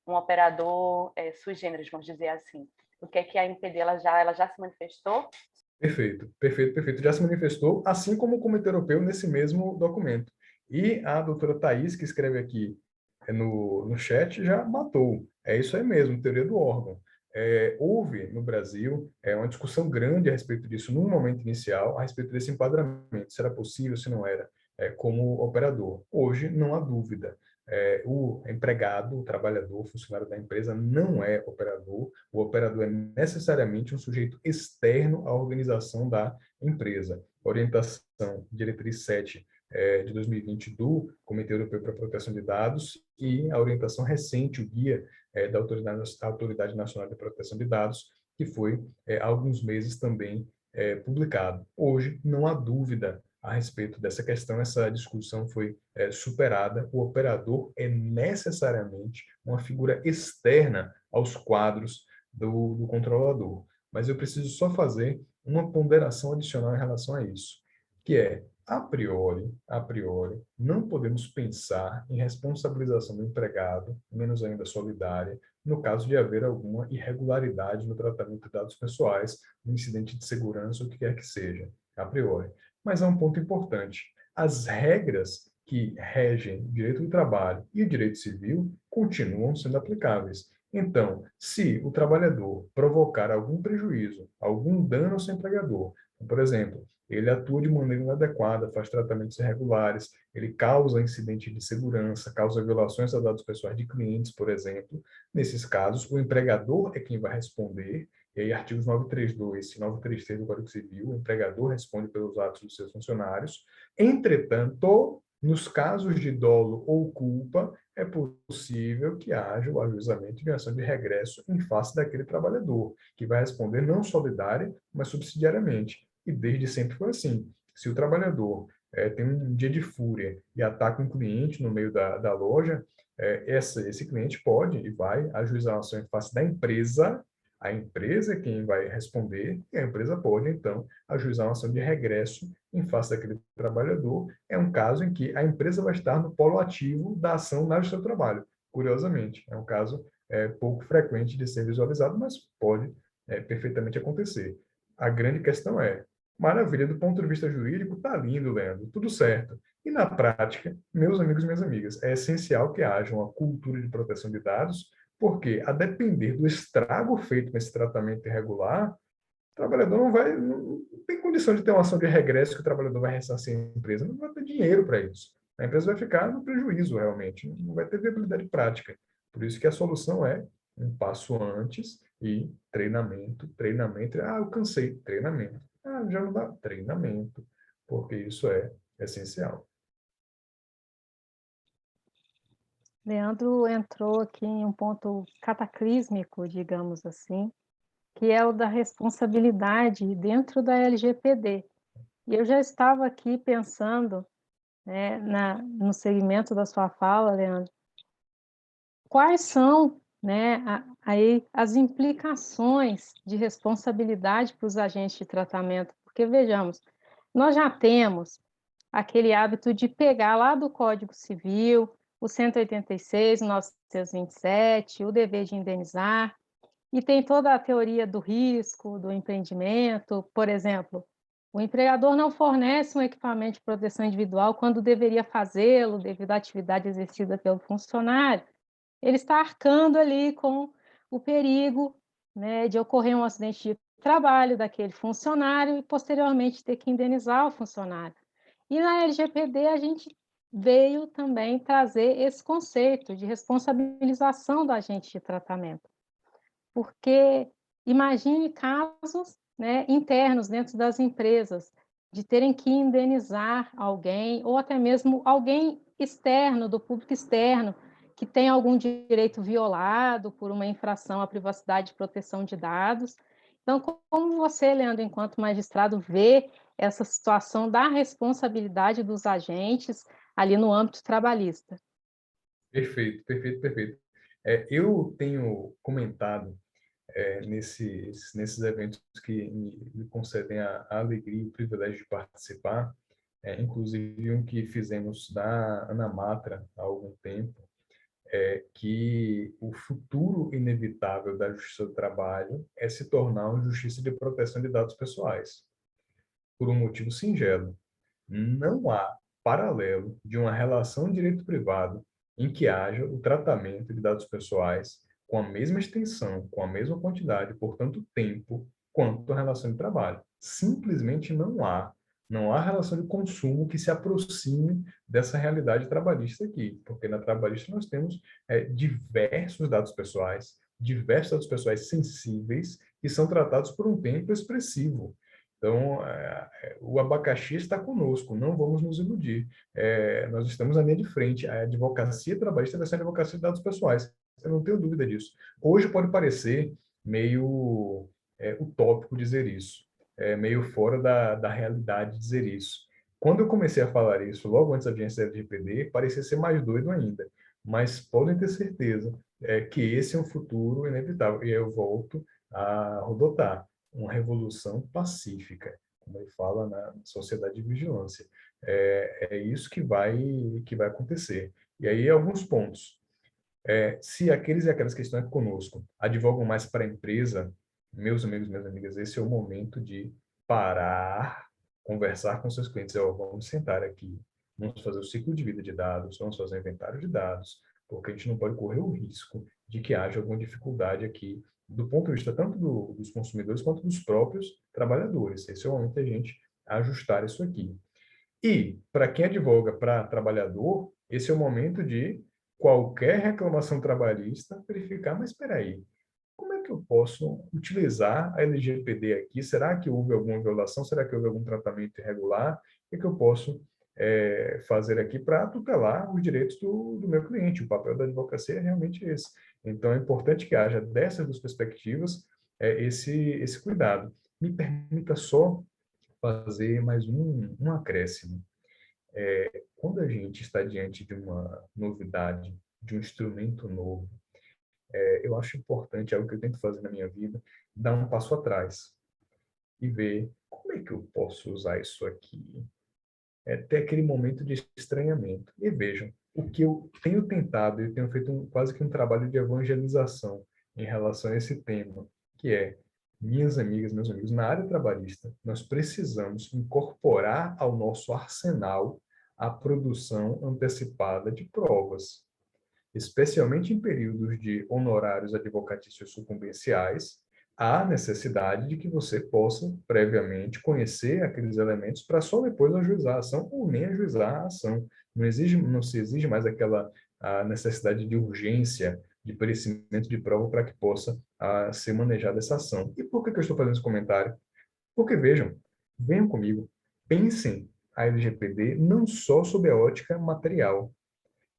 um operador sui generis, vamos dizer assim. O que é que a NPD ela já se manifestou? Perfeito, perfeito, perfeito. Já se manifestou, assim como o Comitê Europeu nesse mesmo documento. E a doutora Thais, que escreve aqui no chat, já matou. É isso aí mesmo, teoria do órgão. Houve no Brasil uma discussão grande a respeito disso, num momento inicial, a respeito desse enquadramento, se era possível, se não era, como operador. Hoje, não há dúvida. o empregado, o trabalhador, o funcionário da empresa não é operador. O operador é necessariamente um sujeito externo à organização da empresa. Orientação, diretriz 7 de 2020 do Comitê Europeu para a Proteção de Dados e a orientação recente, o guia da Autoridade Nacional de Proteção de Dados, que foi há alguns meses também publicado. Hoje, não há dúvida a respeito dessa questão, essa discussão foi superada. O operador é necessariamente uma figura externa aos quadros do controlador. Mas eu preciso só fazer uma ponderação adicional em relação a isso, que é, a priori, não podemos pensar em responsabilização do empregado, menos ainda solidária, no caso de haver alguma irregularidade no tratamento de dados pessoais, um incidente de segurança, o que quer que seja, a priori. Mas há um ponto importante. As regras que regem o direito do trabalho e o direito civil continuam sendo aplicáveis. Então, se o trabalhador provocar algum prejuízo, algum dano ao seu empregador, por exemplo, ele atua de maneira inadequada, faz tratamentos irregulares, ele causa incidente de segurança, causa violações a dados pessoais de clientes, por exemplo. Nesses casos, o empregador é quem vai responder, e aí artigos 932 e 933 do Código Civil, o empregador responde pelos atos dos seus funcionários. Entretanto, nos casos de dolo ou culpa, é possível que haja o ajuizamento de ação de regresso em face daquele trabalhador, que vai responder não solidária, mas subsidiariamente. E desde sempre foi assim. Se o trabalhador tem um dia de fúria e ataca um cliente no meio da loja, esse cliente pode e vai ajuizar a ação em face da empresa. A empresa é quem vai responder e a empresa pode, então, ajuizar uma ação de regresso em face daquele trabalhador. É um caso em que a empresa vai estar no polo ativo da ação na justiça do trabalho. Curiosamente, é um caso pouco frequente de ser visualizado, mas pode perfeitamente acontecer. A grande questão é, maravilha, do ponto de vista jurídico, tá lindo, Leandro, tudo certo. E na prática, meus amigos e minhas amigas, é essencial que haja uma cultura de proteção de dados, porque, a depender do estrago feito nesse tratamento irregular, o trabalhador não tem condição de ter uma ação de regresso que o trabalhador vai ressarcir a empresa, não vai ter dinheiro para isso. A empresa vai ficar no prejuízo, realmente, não vai ter viabilidade prática. Por isso que a solução é um passo antes e treinamento, treinamento. Ah, eu cansei, treinamento. Ah, já não dá, treinamento, porque isso é essencial. Leandro entrou aqui em um ponto cataclísmico, digamos assim, que é o da responsabilidade dentro da LGPD. E eu já estava aqui pensando, né, no segmento da sua fala, Leandro, quais são, né, aí as implicações de responsabilidade para os agentes de tratamento? Porque, vejamos, nós já temos aquele hábito de pegar lá do Código Civil, o 186, o 927, o dever de indenizar, e tem toda a teoria do risco, do empreendimento. Por exemplo, o empregador não fornece um equipamento de proteção individual quando deveria fazê-lo, devido à atividade exercida pelo funcionário. Ele está arcando ali com o perigo, né, de ocorrer um acidente de trabalho daquele funcionário e, posteriormente, ter que indenizar o funcionário. E na LGPD a gente veio também trazer esse conceito de responsabilização do agente de tratamento, porque imagine casos, né, internos dentro das empresas, de terem que indenizar alguém, ou até mesmo alguém externo, do público externo, que tem algum direito violado por uma infração à privacidade e proteção de dados. Então, como você, Leandro, enquanto magistrado, vê essa situação da responsabilidade dos agentes ali no âmbito trabalhista? Perfeito, perfeito, perfeito. Eu tenho comentado nesses eventos que me concedem a alegria e o privilégio de participar, inclusive um que fizemos da Ana Matra há algum tempo, que o futuro inevitável da justiça do trabalho é se tornar uma justiça de proteção de dados pessoais, por um motivo singelo. Não há paralelo de uma relação de direito privado em que haja o tratamento de dados pessoais com a mesma extensão, com a mesma quantidade, por tanto tempo, quanto a relação de trabalho. Simplesmente não há. Não há relação de consumo que se aproxime dessa realidade trabalhista aqui, porque na trabalhista nós temos diversos dados pessoais sensíveis que são tratados por um tempo expressivo. Então, o abacaxi está conosco, não vamos nos iludir. Nós estamos na linha de frente. A advocacia trabalhista vai ser a advocacia de dados pessoais. Eu não tenho dúvida disso. Hoje pode parecer meio utópico dizer isso, meio fora da realidade dizer isso. Quando eu comecei a falar isso, logo antes da audiência da LGPD, parecia ser mais doido ainda. Mas podem ter certeza que esse é um futuro inevitável. E eu volto a rodotar uma revolução pacífica, como ele fala na sociedade de vigilância. É isso que vai acontecer. E aí, alguns pontos. Se aqueles e aquelas que estão aqui conosco advogam mais para a empresa, meus amigos, minhas amigas, esse é o momento de parar, conversar com seus clientes. Vamos sentar aqui, vamos fazer o ciclo de vida de dados, vamos fazer o inventário de dados, porque a gente não pode correr o risco de que haja alguma dificuldade aqui, do ponto de vista tanto dos consumidores quanto dos próprios trabalhadores. Esse é o momento da gente ajustar isso aqui. E, para quem advoga para trabalhador, esse é o momento de qualquer reclamação trabalhista verificar, mas espera aí, como é que eu posso utilizar a LGPD aqui? Será que houve alguma violação? Será que houve algum tratamento irregular? O que é que eu posso fazer aqui para tutelar os direitos do meu cliente? O papel da advocacia é realmente esse. Então, é importante que haja, dessas duas perspectivas, esse cuidado. Me permita só fazer mais um acréscimo. Quando a gente está diante de uma novidade, de um instrumento novo, eu acho importante, algo que eu tento fazer na minha vida, dar um passo atrás e ver como é que eu posso usar isso aqui. Ter aquele momento de estranhamento. E vejam, o que eu tenho tentado, eu tenho feito quase que um trabalho de evangelização em relação a esse tema, que é, minhas amigas, meus amigos, na área trabalhista, nós precisamos incorporar ao nosso arsenal a produção antecipada de provas, especialmente em períodos de honorários advocatícios sucumbenciais, há necessidade de que você possa previamente conhecer aqueles elementos para só depois ajuizar a ação ou nem ajuizar a ação. Não se exige mais aquela a necessidade de urgência, de perecimento de prova para que possa ser manejada essa ação. E por que eu estou fazendo esse comentário? Porque vejam, venham comigo, pensem a LGPD não só sob a ótica material,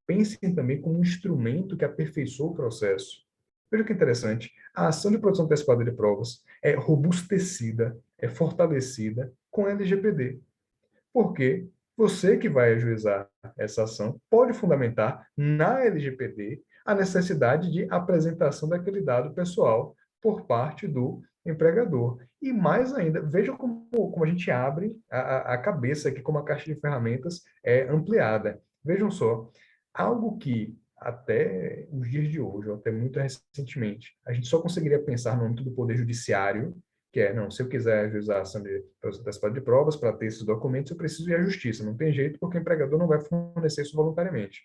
pensem também como um instrumento que aperfeiçoa o processo. Veja que interessante, a ação de produção antecipada de provas é robustecida, é fortalecida com a LGPD. Porque você que vai ajuizar essa ação pode fundamentar na LGPD a necessidade de apresentação daquele dado pessoal por parte do empregador. E mais ainda, veja como a gente abre a cabeça aqui, como a caixa de ferramentas é ampliada. Vejam só, algo que até os dias de hoje, ou até muito recentemente, a gente só conseguiria pensar no âmbito do Poder Judiciário, que não, se eu quiser ajuizar a ação de antecipada de provas para ter esses documentos, eu preciso ir à justiça. Não tem jeito, porque o empregador não vai fornecer isso voluntariamente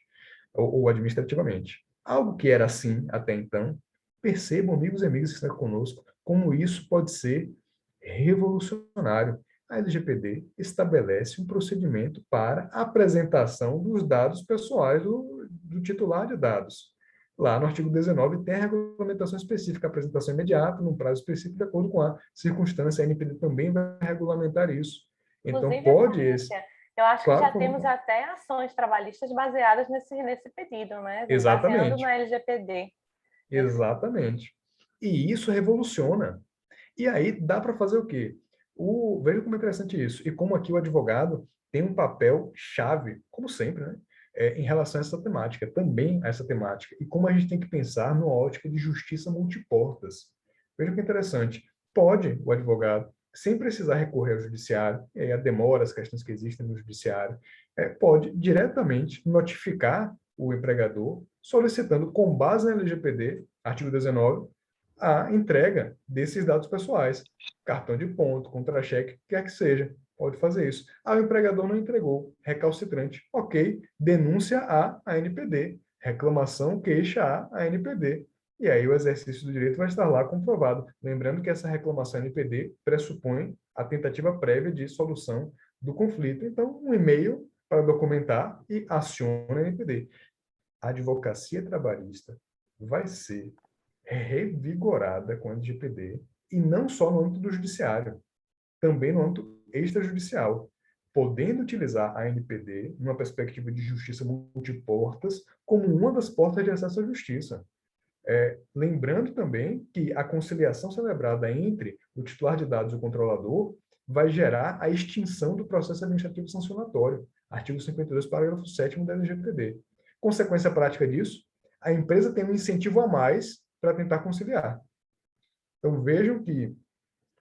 ou administrativamente. Algo que era assim até então, percebam, amigos e amigas que estão conosco, como isso pode ser revolucionário. A LGPD estabelece um procedimento para apresentação dos dados pessoais do titular de dados. Lá no artigo 19 tem a regulamentação específica, a apresentação imediata, num prazo específico, de acordo com a circunstância. A NPD também vai regulamentar isso. Então, Inclusive, pode eu acho que claro, já temos até ações trabalhistas baseadas nesse pedido, né? Baseando exatamente, na LGPD. exatamente. E isso revoluciona. E aí dá para fazer o quê? Veja como é interessante isso. E como aqui o advogado tem um papel chave, como sempre, né? Em relação a essa temática, também a essa temática. E como a gente tem que pensar numa ótica de justiça multiportas. Veja que interessante. Pode o advogado, sem precisar recorrer ao judiciário, e aí a demora, as questões que existem no judiciário, pode diretamente notificar o empregador, solicitando, com base na LGPD, artigo 19, a entrega desses dados pessoais. Cartão de ponto, contra-cheque, quer que seja, pode fazer isso. O empregador não entregou, recalcitrante. Ok, denúncia à ANPD, reclamação, queixa à ANPD. E aí o exercício do direito vai estar lá comprovado. Lembrando que essa reclamação ANPD pressupõe a tentativa prévia de solução do conflito. Então, um e-mail para documentar e aciona a NPD. A advocacia trabalhista vai ser revigorada com a LGPD, e não só no âmbito do judiciário, também no âmbito extrajudicial, podendo utilizar a NPD numa perspectiva de justiça multiportas como uma das portas de acesso à justiça. Lembrando também que a conciliação celebrada entre o titular de dados e o controlador vai gerar a extinção do processo administrativo sancionatório, artigo 52, parágrafo 7º da LGPD. Consequência prática disso, a empresa tem um incentivo a mais para tentar conciliar. Então, vejam que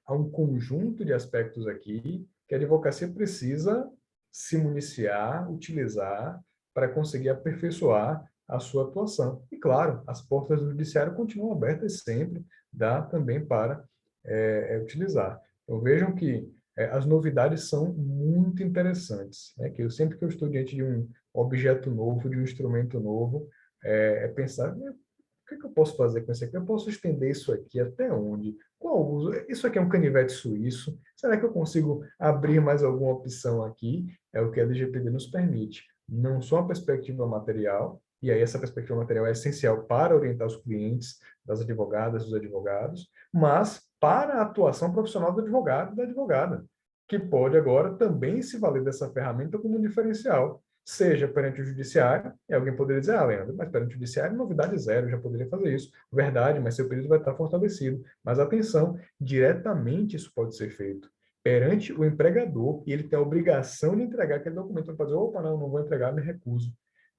há um conjunto de aspectos aqui que a advocacia precisa se municiar, utilizar, para conseguir aperfeiçoar a sua atuação. E, claro, as portas do judiciário continuam abertas sempre, dá também para utilizar. Então, vejam que as novidades são muito interessantes, né? Que sempre que eu estou diante de um objeto novo, de um instrumento novo, pensar, o que eu posso fazer com isso aqui? Eu posso estender isso aqui até onde? Qual o uso? Isso aqui é um canivete suíço? Será que eu consigo abrir mais alguma opção aqui? É o que a LGPD nos permite. Não só a perspectiva material, e aí essa perspectiva material é essencial para orientar os clientes, das advogadas, dos advogados, mas para a atuação profissional do advogado e da advogada, que pode agora também se valer dessa ferramenta como um diferencial, seja perante o judiciário, e alguém poderia dizer, Leandro, mas perante o judiciário, novidade zero, eu já poderia fazer isso. Verdade, mas seu período vai estar fortalecido. Mas atenção, diretamente isso pode ser feito perante o empregador, e ele tem a obrigação de entregar aquele documento. Ele pode dizer, opa, não vou entregar, me recuso.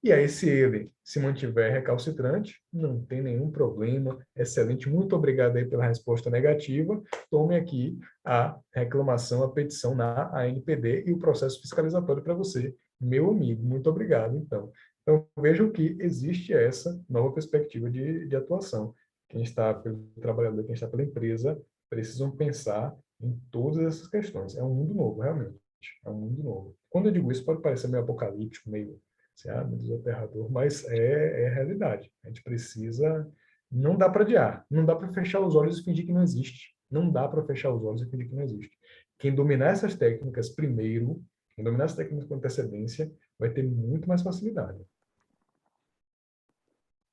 E aí, se ele se mantiver recalcitrante, não tem nenhum problema. Excelente, muito obrigado aí pela resposta negativa. Tome aqui a reclamação, a petição na ANPD e o processo fiscalizatório para você, meu amigo. Muito obrigado, então. Então, vejam que existe essa nova perspectiva de atuação. Quem está pelo trabalhador, quem está pela empresa, precisam pensar em todas essas questões. É um mundo novo, realmente. É um mundo novo. Quando eu digo isso, pode parecer meio apocalíptico, meio meu Deus, aterrador, mas é realidade. A gente precisa... Não dá para adiar. Não dá para fechar os olhos e fingir que não existe. Não dá para fechar os olhos e fingir que não existe. Quem dominar essas técnicas primeiro, quem dominar essas técnicas com antecedência, vai ter muito mais facilidade.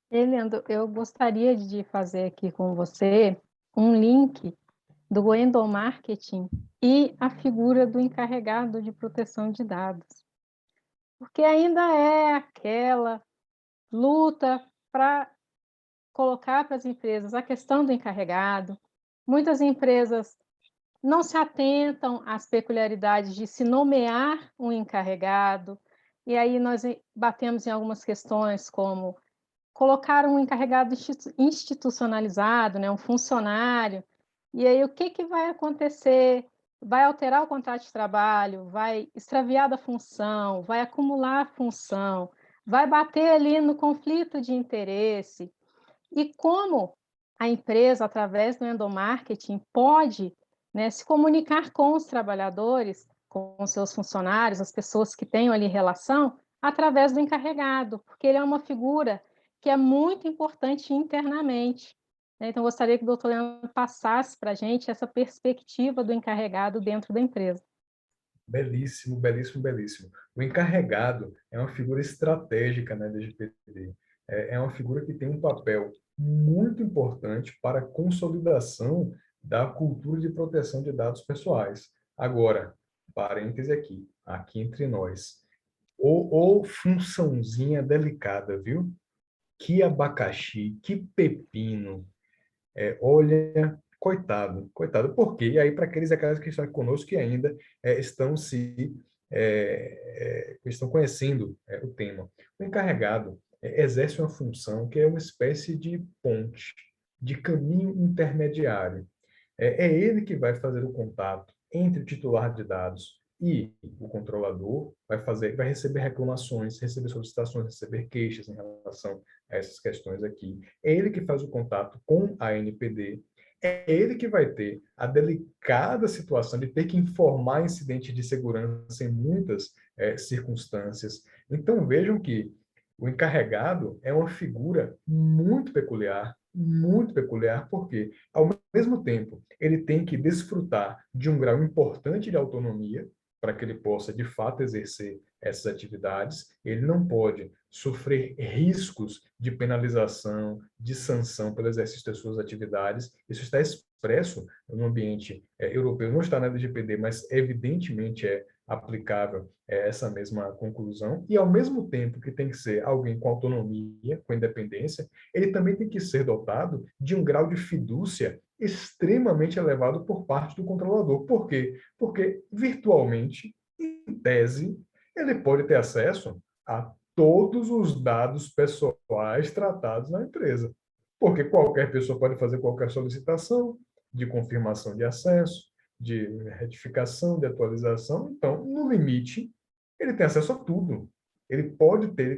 Leandro, eu gostaria de fazer aqui com você um link do endomarketing e a figura do encarregado de proteção de dados. Porque ainda é aquela luta para colocar para as empresas a questão do encarregado. Muitas empresas não se atentam às peculiaridades de se nomear um encarregado, e aí nós batemos em algumas questões como colocar um encarregado institucionalizado, né, um funcionário, e aí o que vai acontecer? Vai alterar o contrato de trabalho, vai extraviar da função, vai acumular a função, vai bater ali no conflito de interesse. E como a empresa, através do endomarketing, pode, né, se comunicar com os trabalhadores, com os seus funcionários, as pessoas que têm ali relação, através do encarregado, porque ele é uma figura que é muito importante internamente. Então, gostaria que o doutor Leandro passasse para a gente essa perspectiva do encarregado dentro da empresa. Belíssimo, belíssimo, belíssimo. O encarregado é uma figura estratégica na LGPD. É uma figura que tem um papel muito importante para a consolidação da cultura de proteção de dados pessoais. Agora, parêntese aqui entre nós. Ou funçãozinha delicada, viu? Que abacaxi, que pepino. Olha, coitado. Por quê? E aí, para aquelas que estão aqui conosco que ainda estão conhecendo o tema. O encarregado exerce uma função que é uma espécie de ponte, de caminho intermediário. É ele que vai fazer o contato entre o titular de dados e o controlador, vai receber reclamações, receber solicitações, receber queixas em relação a essas questões aqui. É ele que faz o contato com a ANPD, é ele que vai ter a delicada situação de ter que informar incidentes de segurança em muitas circunstâncias. Então, vejam que o encarregado é uma figura muito peculiar, porque, ao mesmo tempo, ele tem que desfrutar de um grau importante de autonomia, para que ele possa, de fato, exercer essas atividades. Ele não pode sofrer riscos de penalização, de sanção pelo exercício das suas atividades. Isso está expresso no ambiente europeu, não está na LGPD, mas evidentemente é aplicável essa mesma conclusão. E, ao mesmo tempo que tem que ser alguém com autonomia, com independência, ele também tem que ser dotado de um grau de fidúcia extremamente elevado por parte do controlador. Por quê? Porque, virtualmente, em tese, ele pode ter acesso a todos os dados pessoais tratados na empresa. Porque qualquer pessoa pode fazer qualquer solicitação de confirmação de acesso, de retificação, de atualização. Então, no limite, ele tem acesso a tudo. Ele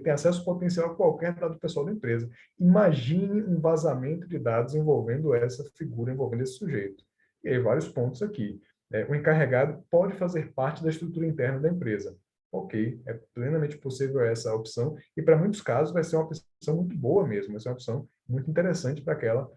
tem acesso potencial a qualquer dado pessoal da empresa. Imagine um vazamento de dados envolvendo essa figura, envolvendo esse sujeito. E aí, vários pontos aqui. O encarregado pode fazer parte da estrutura interna da empresa. Ok, é plenamente possível essa opção, e para muitos casos vai ser uma opção muito boa mesmo, vai ser uma opção muito interessante para aquela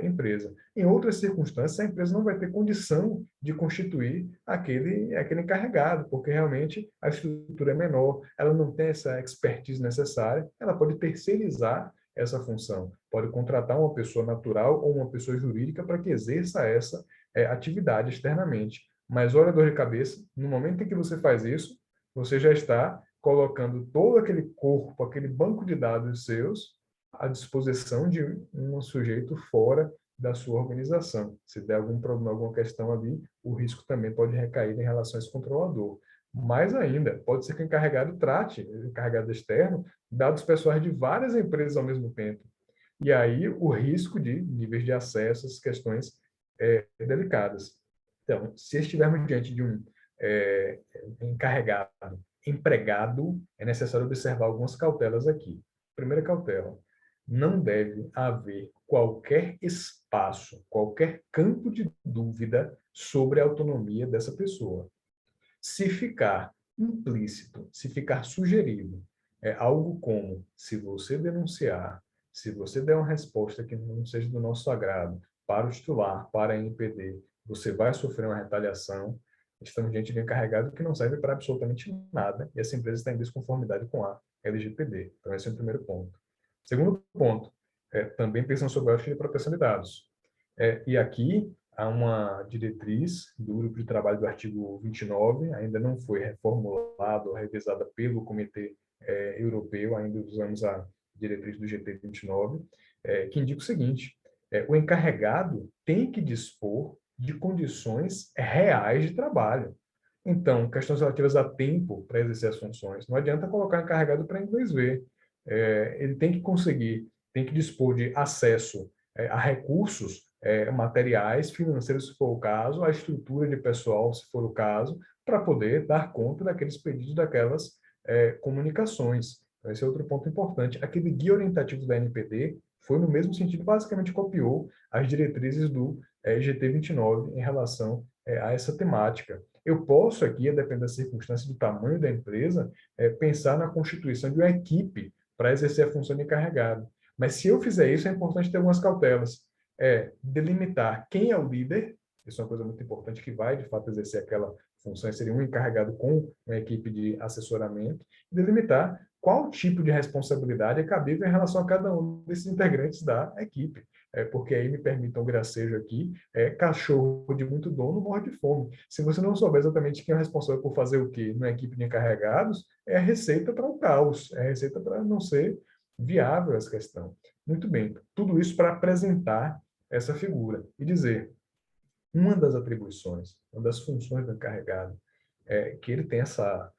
empresa. Em outras circunstâncias, a empresa não vai ter condição de constituir aquele encarregado, porque realmente a estrutura é menor, ela não tem essa expertise necessária, ela pode terceirizar essa função, pode contratar uma pessoa natural ou uma pessoa jurídica para que exerça essa atividade externamente. Mas olha a dor de cabeça, no momento em que você faz isso, você já está colocando todo aquele corpo, aquele banco de dados seus, à disposição de um sujeito fora da sua organização. Se der algum problema, alguma questão ali, o risco também pode recair em relação a esse controlador. Mais ainda, pode ser que o encarregado trate, o encarregado externo, dados pessoais de várias empresas ao mesmo tempo. E aí o risco de níveis de acesso, essas questões delicadas. Então, se estivermos diante de um encarregado, empregado, é necessário observar algumas cautelas aqui. Primeira cautela: não deve haver qualquer espaço, qualquer campo de dúvida sobre a autonomia dessa pessoa. Se ficar implícito, se ficar sugerido, algo como: se você denunciar, se você der uma resposta que não seja do nosso agrado para o titular, para a NPD, você vai sofrer uma retaliação. Estamos diante de um encarregado que não serve para absolutamente nada, e essa empresa está em desconformidade com a LGPD. Então, esse é o primeiro ponto. Segundo ponto, também pensando sobre a ética de proteção de dados. E aqui há uma diretriz do grupo de trabalho do artigo 29, ainda não foi reformulada ou revisada pelo Comitê Europeu, ainda usamos a diretriz do GT 29, que indica o seguinte: o encarregado tem que dispor de condições reais de trabalho. Então, questões relativas a tempo para exercer as funções. Não adianta colocar encarregado para inglês ver. Ele tem que conseguir, tem que dispor de acesso a recursos materiais, financeiros, se for o caso, a estrutura de pessoal, se for o caso, para poder dar conta daqueles pedidos, daquelas comunicações. Então, esse é outro ponto importante. Aquele guia orientativo da NPD foi no mesmo sentido, basicamente copiou as diretrizes do GT 29 em relação a essa temática. Eu posso aqui, a depender da circunstância, do tamanho da empresa, pensar na constituição de uma equipe para exercer a função de encarregado. Mas se eu fizer isso, é importante ter algumas cautelas. Delimitar quem é o líder, isso é uma coisa muito importante, que vai, de fato, exercer aquela função, seria um encarregado com uma equipe de assessoramento, e delimitar qual tipo de responsabilidade é cabível em relação a cada um desses integrantes da equipe. Porque aí, me permitam um gracejo aqui, cachorro de muito dono morre de fome. Se você não souber exatamente quem é o responsável por fazer o quê numa equipe de encarregados, é a receita para o caos, é a receita para não ser viável essa questão. Muito bem, tudo isso para apresentar essa figura e dizer: uma das atribuições, uma das funções do encarregado, é que ele tem essa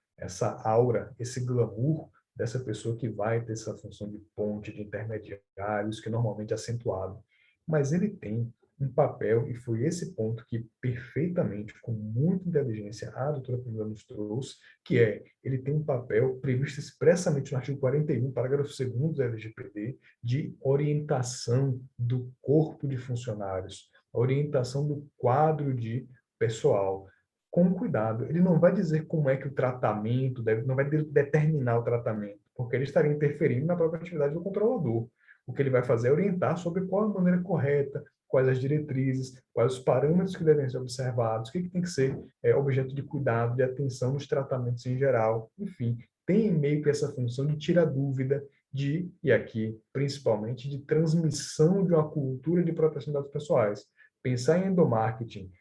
aura, esse glamour dessa pessoa que vai ter essa função de ponte, de intermediários, que normalmente é acentuado. Mas ele tem um papel, e foi esse ponto que perfeitamente, com muita inteligência, a doutora Camila nos trouxe, que ele tem um papel previsto expressamente no artigo 41, parágrafo 2º da LGPD, de orientação do corpo de funcionários, orientação do quadro de pessoal. Com cuidado, ele não vai dizer como é que o tratamento deve, não vai determinar o tratamento, porque ele estaria interferindo na própria atividade do controlador. O que ele vai fazer é orientar sobre qual a maneira correta, quais as diretrizes, quais os parâmetros que devem ser observados, o que tem que ser objeto de cuidado, de atenção nos tratamentos em geral, enfim, tem meio que essa função de tirar dúvida, e aqui, principalmente, de transmissão de uma cultura de proteção de dados pessoais. Pensar em endomarketing,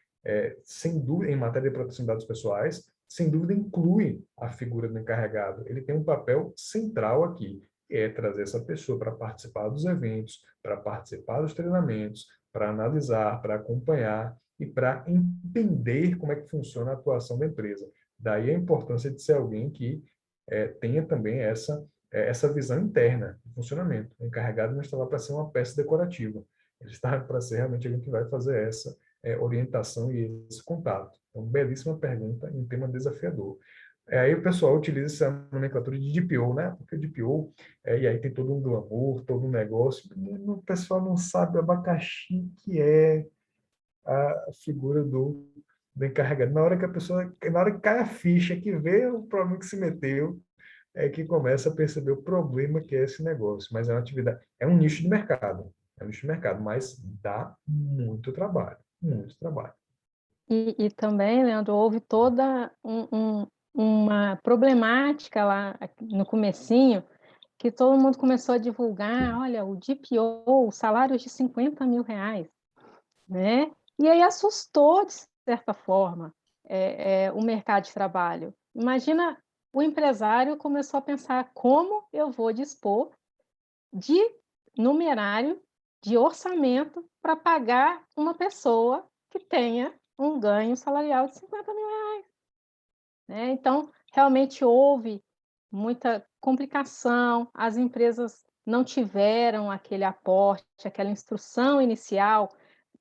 sem dúvida, em matéria de proteção de dados pessoais, sem dúvida inclui a figura do encarregado. Ele tem um papel central aqui, é trazer essa pessoa para participar dos eventos, para participar dos treinamentos, para analisar, para acompanhar e para entender como é que funciona a atuação da empresa. Daí a importância de ser alguém que tenha também essa visão interna de funcionamento. O encarregado não está lá para ser uma peça decorativa, ele está para ser realmente alguém que vai fazer essa orientação e esse contato. Então, belíssima pergunta e um tema desafiador. Aí o pessoal utiliza essa nomenclatura de DPO, né? Porque o DPO, e aí tem todo um glamour, todo um negócio. O pessoal não sabe o abacaxi que é a figura do encarregado. Na hora que cai a ficha, que vê o problema que se meteu, é que começa a perceber o problema que é esse negócio. Mas é uma atividade, é um nicho de mercado. É um nicho de mercado, mas dá muito trabalho. Muito trabalho. E também, Leandro, houve toda uma problemática lá no comecinho, que todo mundo começou a divulgar, olha, o DPO, salários de 50 mil reais, né? E aí assustou, de certa forma, o mercado de trabalho. Imagina, o empresário começou a pensar como eu vou dispor de numerário, de orçamento, para pagar uma pessoa que tenha um ganho salarial de 50 mil reais. Né? Então, realmente houve muita complicação, as empresas não tiveram aquele aporte, aquela instrução inicial.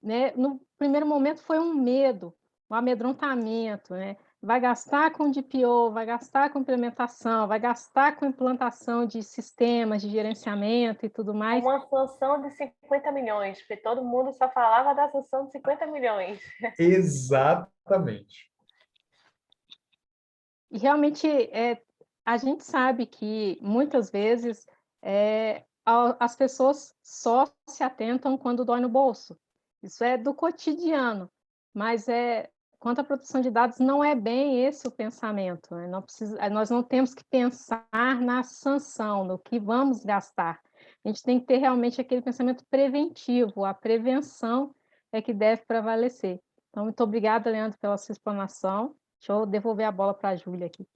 Né? No primeiro momento foi um medo, um amedrontamento, né? Vai gastar com DPO, vai gastar com implementação, vai gastar com implantação de sistemas de gerenciamento e tudo mais. Uma sanção de 50 milhões, porque todo mundo só falava da sanção de 50 milhões. Exatamente. E realmente a gente sabe que muitas vezes as pessoas só se atentam quando dói no bolso. Isso é do cotidiano, mas quanto à proteção de dados, não é bem esse o pensamento. Né? Nós não temos que pensar na sanção, no que vamos gastar. A gente tem que ter realmente aquele pensamento preventivo, a prevenção é que deve prevalecer. Então, muito obrigada, Leandro, pela sua explanação. Deixa eu devolver a bola para a Júlia aqui.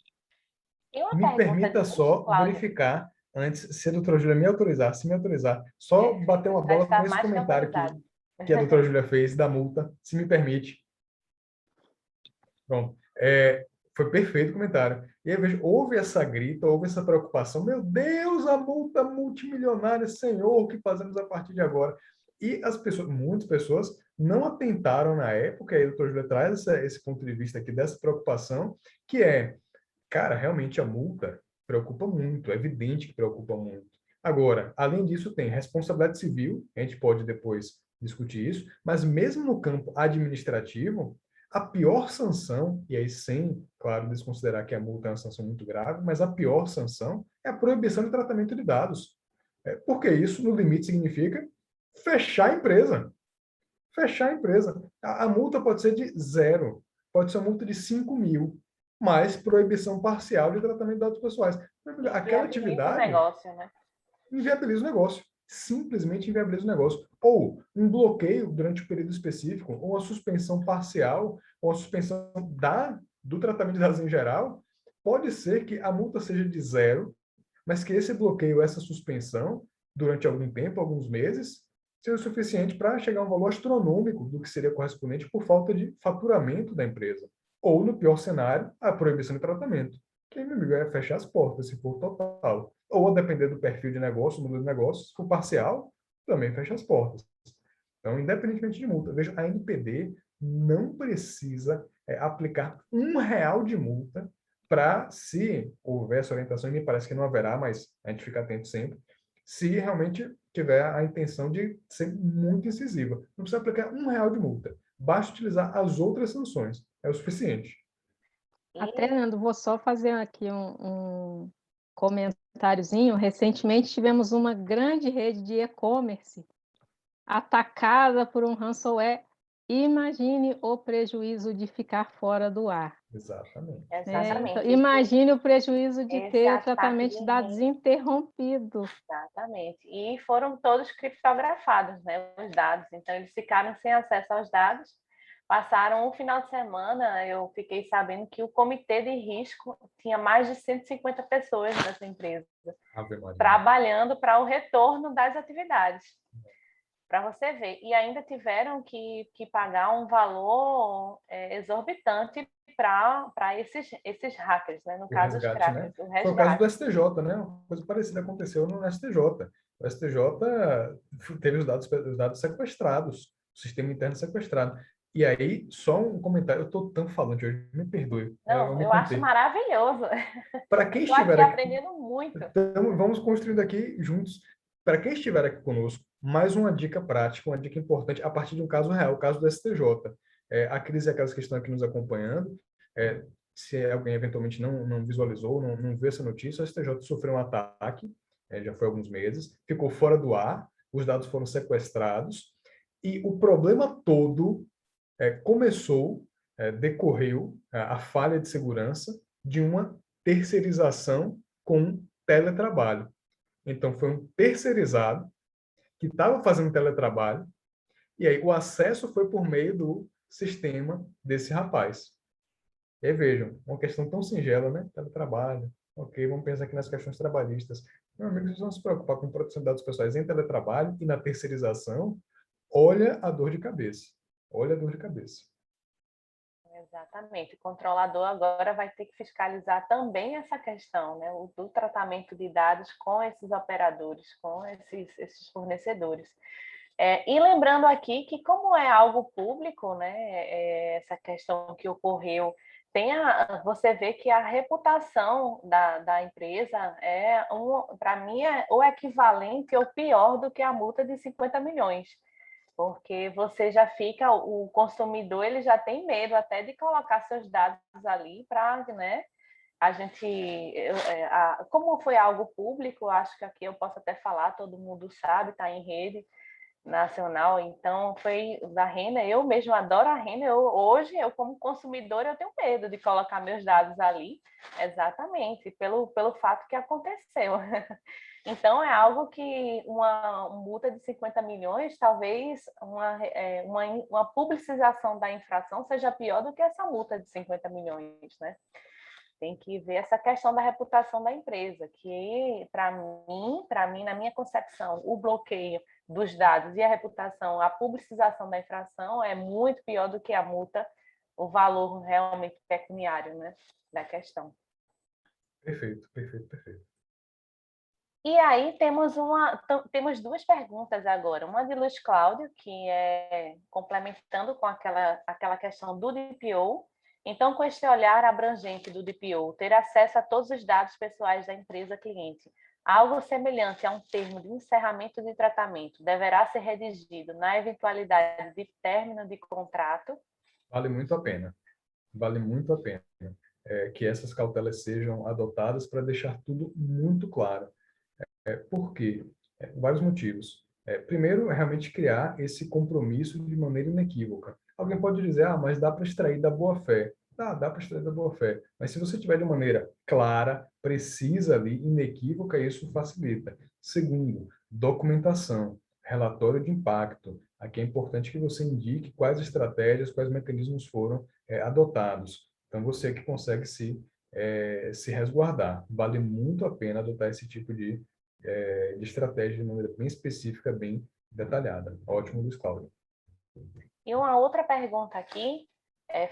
E uma Me pergunta, permita só Cláudia, verificar, antes, se a doutora Júlia me autorizar, se me autorizar, só bater uma já bola com está esse mais que comentário autorizado. que a doutora Júlia fez da multa, se me permite. Pronto. Foi perfeito o comentário. E aí, veja, houve essa grita, houve essa preocupação. Meu Deus, a multa multimilionária, Senhor, o que fazemos a partir de agora? E as pessoas, muitas pessoas, não atentaram na época, e a doutora Júlia traz esse ponto de vista aqui dessa preocupação, que cara, realmente a multa preocupa muito, é evidente que preocupa muito. Agora, além disso, tem responsabilidade civil, a gente pode depois discutir isso, mas mesmo no campo administrativo, a pior sanção, e aí sem, claro, desconsiderar que a multa é uma sanção muito grave, mas a pior sanção é a proibição de tratamento de dados. Porque isso, no limite, significa fechar a empresa. Fechar a empresa. A multa pode ser de 0, pode ser uma multa de 5 mil, mas proibição parcial de tratamento de dados pessoais. Aquela atividade o negócio, né? inviabiliza o negócio. Simplesmente inviabiliza o negócio. Ou um bloqueio durante um período específico, ou uma suspensão parcial, ou uma suspensão do tratamento de dados em geral, pode ser que a multa seja de 0, mas que esse bloqueio, essa suspensão, durante algum tempo, alguns meses, seja o suficiente para chegar a um valor astronômico do que seria correspondente por falta de faturamento da empresa. Ou, no pior cenário, a proibição de tratamento. Que, meu amigo, é fechar as portas, se for total. Ou, a depender do perfil de negócio, do modelo de negócio, se for parcial, também fecha as portas. Então, independentemente de multa, veja, a NPD não precisa aplicar R$ 1 de multa para, se houver essa orientação, e me parece que não haverá, mas a gente fica atento sempre, se realmente tiver a intenção de ser muito incisiva. Não precisa aplicar R$ 1 de multa. Basta utilizar as outras sanções. É o suficiente. Até, Leandro, vou só fazer aqui um comentário comentáriozinho. Recentemente tivemos uma grande rede de e-commerce atacada por um ransomware. Imagine o prejuízo de ficar fora do ar. Exatamente. Então, Exatamente. imagine o prejuízo de Esse ter o ataque tratamento de dados de interrompido. Exatamente. E foram todos criptografados, né, os dados. Então, eles ficaram sem acesso aos dados. Passaram um final de semana, eu fiquei sabendo que o comitê de risco tinha mais de 150 pessoas nessa empresa, Ave Maria. trabalhando para o retorno das atividades. Para você ver. E ainda tiveram que pagar um valor exorbitante para esses hackers, né? No O caso, os resgate, né? crackers, o Foi o caso do resgate. STJ, né? Uma coisa parecida aconteceu no STJ. O STJ teve os dados sequestrados, o sistema interno sequestrado. E aí, só um comentário, eu estou tão falante hoje, me perdoe, eu Não, me eu acho contei. maravilhoso. Para quem Estou estiver aqui aqui, aprendendo muito. então, vamos construindo aqui juntos. Para quem estiver aqui conosco, mais uma dica prática, uma dica importante, a partir de um caso real, o caso do STJ. A Cris e aquelas que estão aqui nos acompanhando, se alguém eventualmente não visualizou, não viu essa notícia, o STJ sofreu um ataque, já foi há alguns meses, ficou fora do ar, os dados foram sequestrados, e o problema todo decorreu a falha de segurança de uma terceirização com teletrabalho. Então, foi um terceirizado que estava fazendo teletrabalho, e aí o acesso foi por meio do sistema desse rapaz. E aí, vejam, uma questão tão singela, né? Teletrabalho. Ok, vamos pensar aqui nas questões trabalhistas. Meu amigo, vocês vão se preocupar com proteção de dados pessoais em teletrabalho e na terceirização. Olha a dor de cabeça. Olha a dor de cabeça. Exatamente. O controlador agora vai ter que fiscalizar também essa questão, né? Do tratamento de dados com esses operadores, com esses fornecedores. E lembrando aqui que, como é algo público, né, essa questão que ocorreu, você vê que a reputação da empresa para mim, é o equivalente ou pior do que a multa de 50 milhões. Porque você já fica, o consumidor ele já tem medo até de colocar seus dados ali para, né? A gente, como foi algo público, acho que aqui eu posso até falar, todo mundo sabe, está em rede nacional, então foi da Renner, eu mesmo adoro a Renner, hoje eu como consumidor eu tenho medo de colocar meus dados ali, exatamente, pelo fato que aconteceu. Então é algo que uma multa de 50 milhões, talvez uma publicização da infração seja pior do que essa multa de 50 milhões, né? Tem que ver essa questão da reputação da empresa, que para mim, na minha concepção, o bloqueio dos dados e a reputação, a publicização da infração é muito pior do que a multa, o valor realmente pecuniário, né, da questão. Perfeito, perfeito, perfeito. E aí temos duas perguntas agora, uma de Luiz Cláudio, que é complementando com aquela questão do DPO. Então, com este olhar abrangente do DPO, ter acesso a todos os dados pessoais da empresa cliente, algo semelhante a um termo de encerramento de tratamento, deverá ser redigido na eventualidade de término de contrato? Vale muito a pena. Vale muito a pena que essas cautelas sejam adotadas para deixar tudo muito claro. Por quê? Vários motivos. Primeiro, realmente criar esse compromisso de maneira inequívoca. Alguém pode dizer, mas dá para extrair da boa-fé. Dá para extrair da boa-fé. Mas se você tiver de maneira clara, precisa ali, inequívoca, isso facilita. Segundo, documentação, relatório de impacto. Aqui é importante que você indique quais estratégias, quais mecanismos foram adotados. Então, você que consegue se resguardar. Vale muito a pena adotar esse tipo de estratégia de maneira bem específica, bem detalhada. Ótimo, Luiz Cláudio. E uma outra pergunta aqui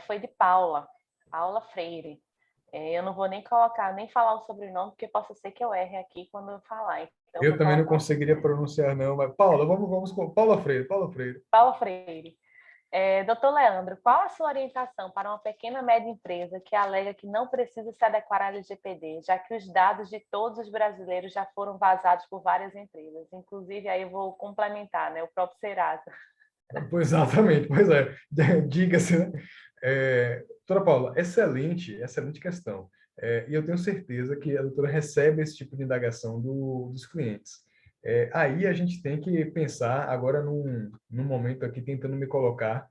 foi de Paula Freire. Eu não vou nem falar o sobrenome, porque possa ser que eu erre aqui quando eu falar. Então, eu também não conseguiria pronunciar, não, mas Paula, vamos com Paula Freire. Paula Freire. Doutor Leandro, qual a sua orientação para uma pequena e média empresa que alega que não precisa se adequar à LGPD, já que os dados de todos os brasileiros já foram vazados por várias empresas? Inclusive, aí eu vou complementar, né, o próprio Serasa. Exatamente, pois é. Diga-se, né? Doutora Paula, excelente questão. E eu tenho certeza que a doutora recebe esse tipo de indagação dos clientes. Aí a gente tem que pensar agora num momento aqui, tentando me colocar,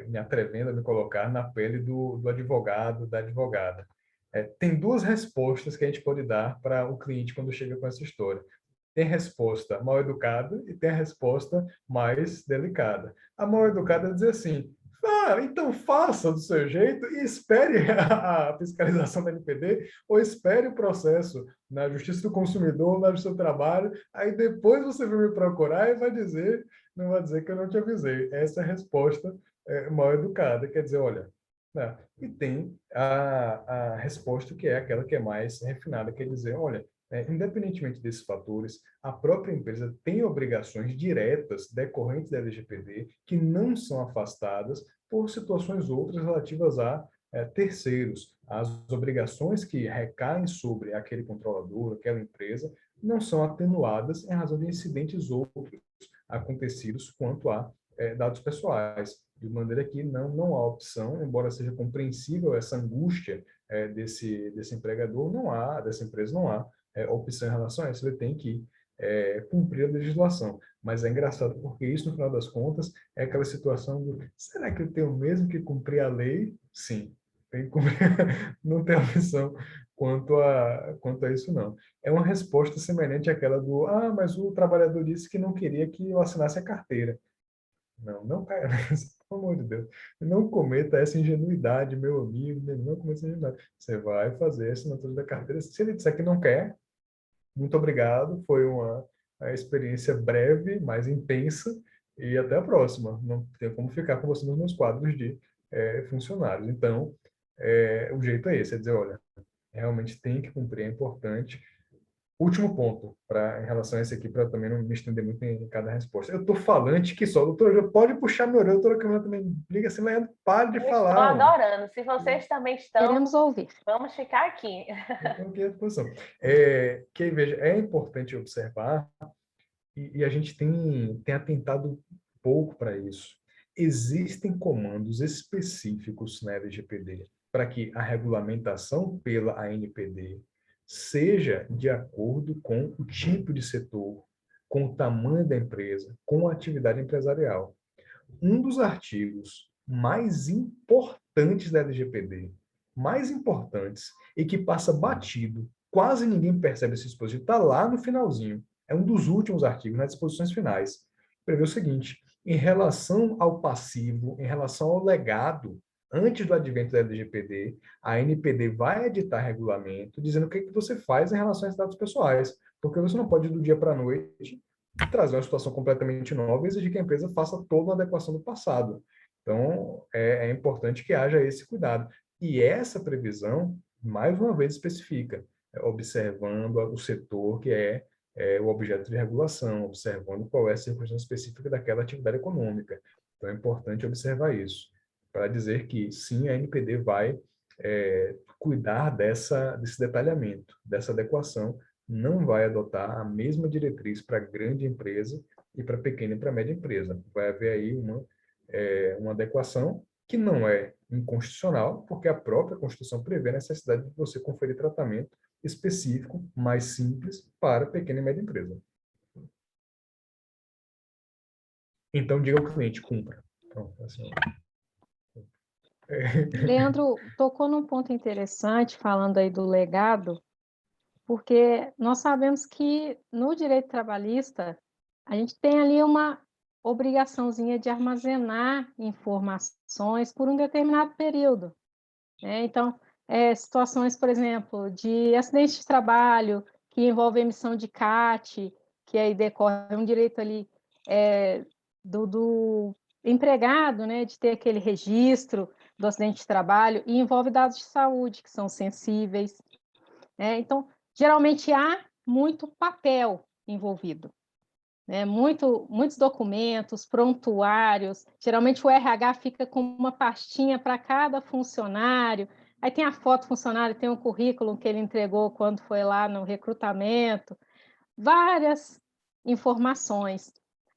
me atrevendo a me colocar na pele do advogado, da advogada. Tem duas respostas que a gente pode dar para o cliente quando chega com essa história. Tem a resposta mal educada e tem a resposta mais delicada. A mal educada é dizer assim: então faça do seu jeito e espere a fiscalização da NPD ou espere o processo na Justiça do Consumidor, na Justiça do Trabalho, aí depois você vai me procurar e não vai dizer que eu não te avisei. Essa é a resposta mal educada, quer dizer, olha, né? E tem a resposta que é aquela que é mais refinada, quer dizer, olha, independentemente desses fatores, a própria empresa tem obrigações diretas decorrentes da LGPD que não são afastadas por situações outras relativas a terceiros. As obrigações que recaem sobre aquele controlador, aquela empresa, não são atenuadas em razão de incidentes outros acontecidos quanto a dados pessoais. De maneira que não há opção, embora seja compreensível essa angústia desse empregador, dessa empresa não há opção em relação a isso, ele tem que cumprir a legislação. Mas é engraçado porque isso, no final das contas, é aquela situação do, será que eu tenho mesmo que cumprir a lei? Sim, tem que cumprir, não tem opção quanto a isso, não. É uma resposta semelhante àquela do, mas o trabalhador disse que não queria que eu assinasse a carteira. Não caia nessa, pelo amor de Deus. Não cometa essa ingenuidade, meu amigo, não cometa essa ingenuidade. Você vai fazer a assinatura da carteira. Se ele disser que não quer, muito obrigado, foi uma experiência breve, mas intensa, e até a próxima. Não tenho como ficar com você nos meus quadros de funcionários. Então, o jeito é esse, é dizer, olha, realmente tem que cumprir, é importante. Último ponto, em relação a esse aqui, para também não me estender muito em cada resposta. Eu estou falante que só, doutora, já pode puxar meu orelha, doutora Camila também liga assim, Leandro, pare de Eu falar. estou adorando. Se vocês também estão, Queremos ouvir. vamos ficar aqui. Estou aqui à disposição. Que, veja, é importante observar, e a gente tem atentado pouco para isso. Existem comandos específicos na LGPD para que a regulamentação pela ANPD seja de acordo com o tipo de setor, com o tamanho da empresa, com a atividade empresarial. Um dos artigos mais importantes da LGPD, mais importantes, e que passa batido, quase ninguém percebe esse dispositivo, está lá no finalzinho. É um dos últimos artigos, nas disposições finais. Prevê o seguinte: em relação ao passivo, em relação ao legado, antes do advento da LGPD, a NPD vai editar regulamento dizendo o que você faz em relação aos dados pessoais, porque você não pode, do dia para a noite, trazer uma situação completamente nova e exigir que a empresa faça toda uma adequação do passado. Então, é importante que haja esse cuidado. E essa previsão, mais uma vez, especifica, observando o setor que é o objeto de regulação, observando qual é a circunstância específica daquela atividade econômica. Então, é importante observar isso, para dizer que, sim, a NPD vai cuidar desse detalhamento, dessa adequação, não vai adotar a mesma diretriz para grande empresa e para pequena e para média empresa. Vai haver aí uma adequação que não é inconstitucional, porque a própria Constituição prevê a necessidade de você conferir tratamento específico, mais simples, para pequena e média empresa. Então, diga ao cliente, cumpra. Pronto, assim. Leandro tocou num ponto interessante, falando aí do legado, porque nós sabemos que no direito trabalhista a gente tem ali uma obrigaçãozinha de armazenar informações por um determinado período, né? Então, situações, por exemplo, de acidente de trabalho que envolve emissão de CAT, que aí decorre um direito ali do empregado, né, de ter aquele registro do acidente de trabalho, e envolve dados de saúde que são sensíveis, né? Então, geralmente há muito papel envolvido, né? Muitos documentos, prontuários. Geralmente o RH fica com uma pastinha para cada funcionário. Aí tem a foto do funcionário, tem o currículo que ele entregou quando foi lá no recrutamento. Várias informações.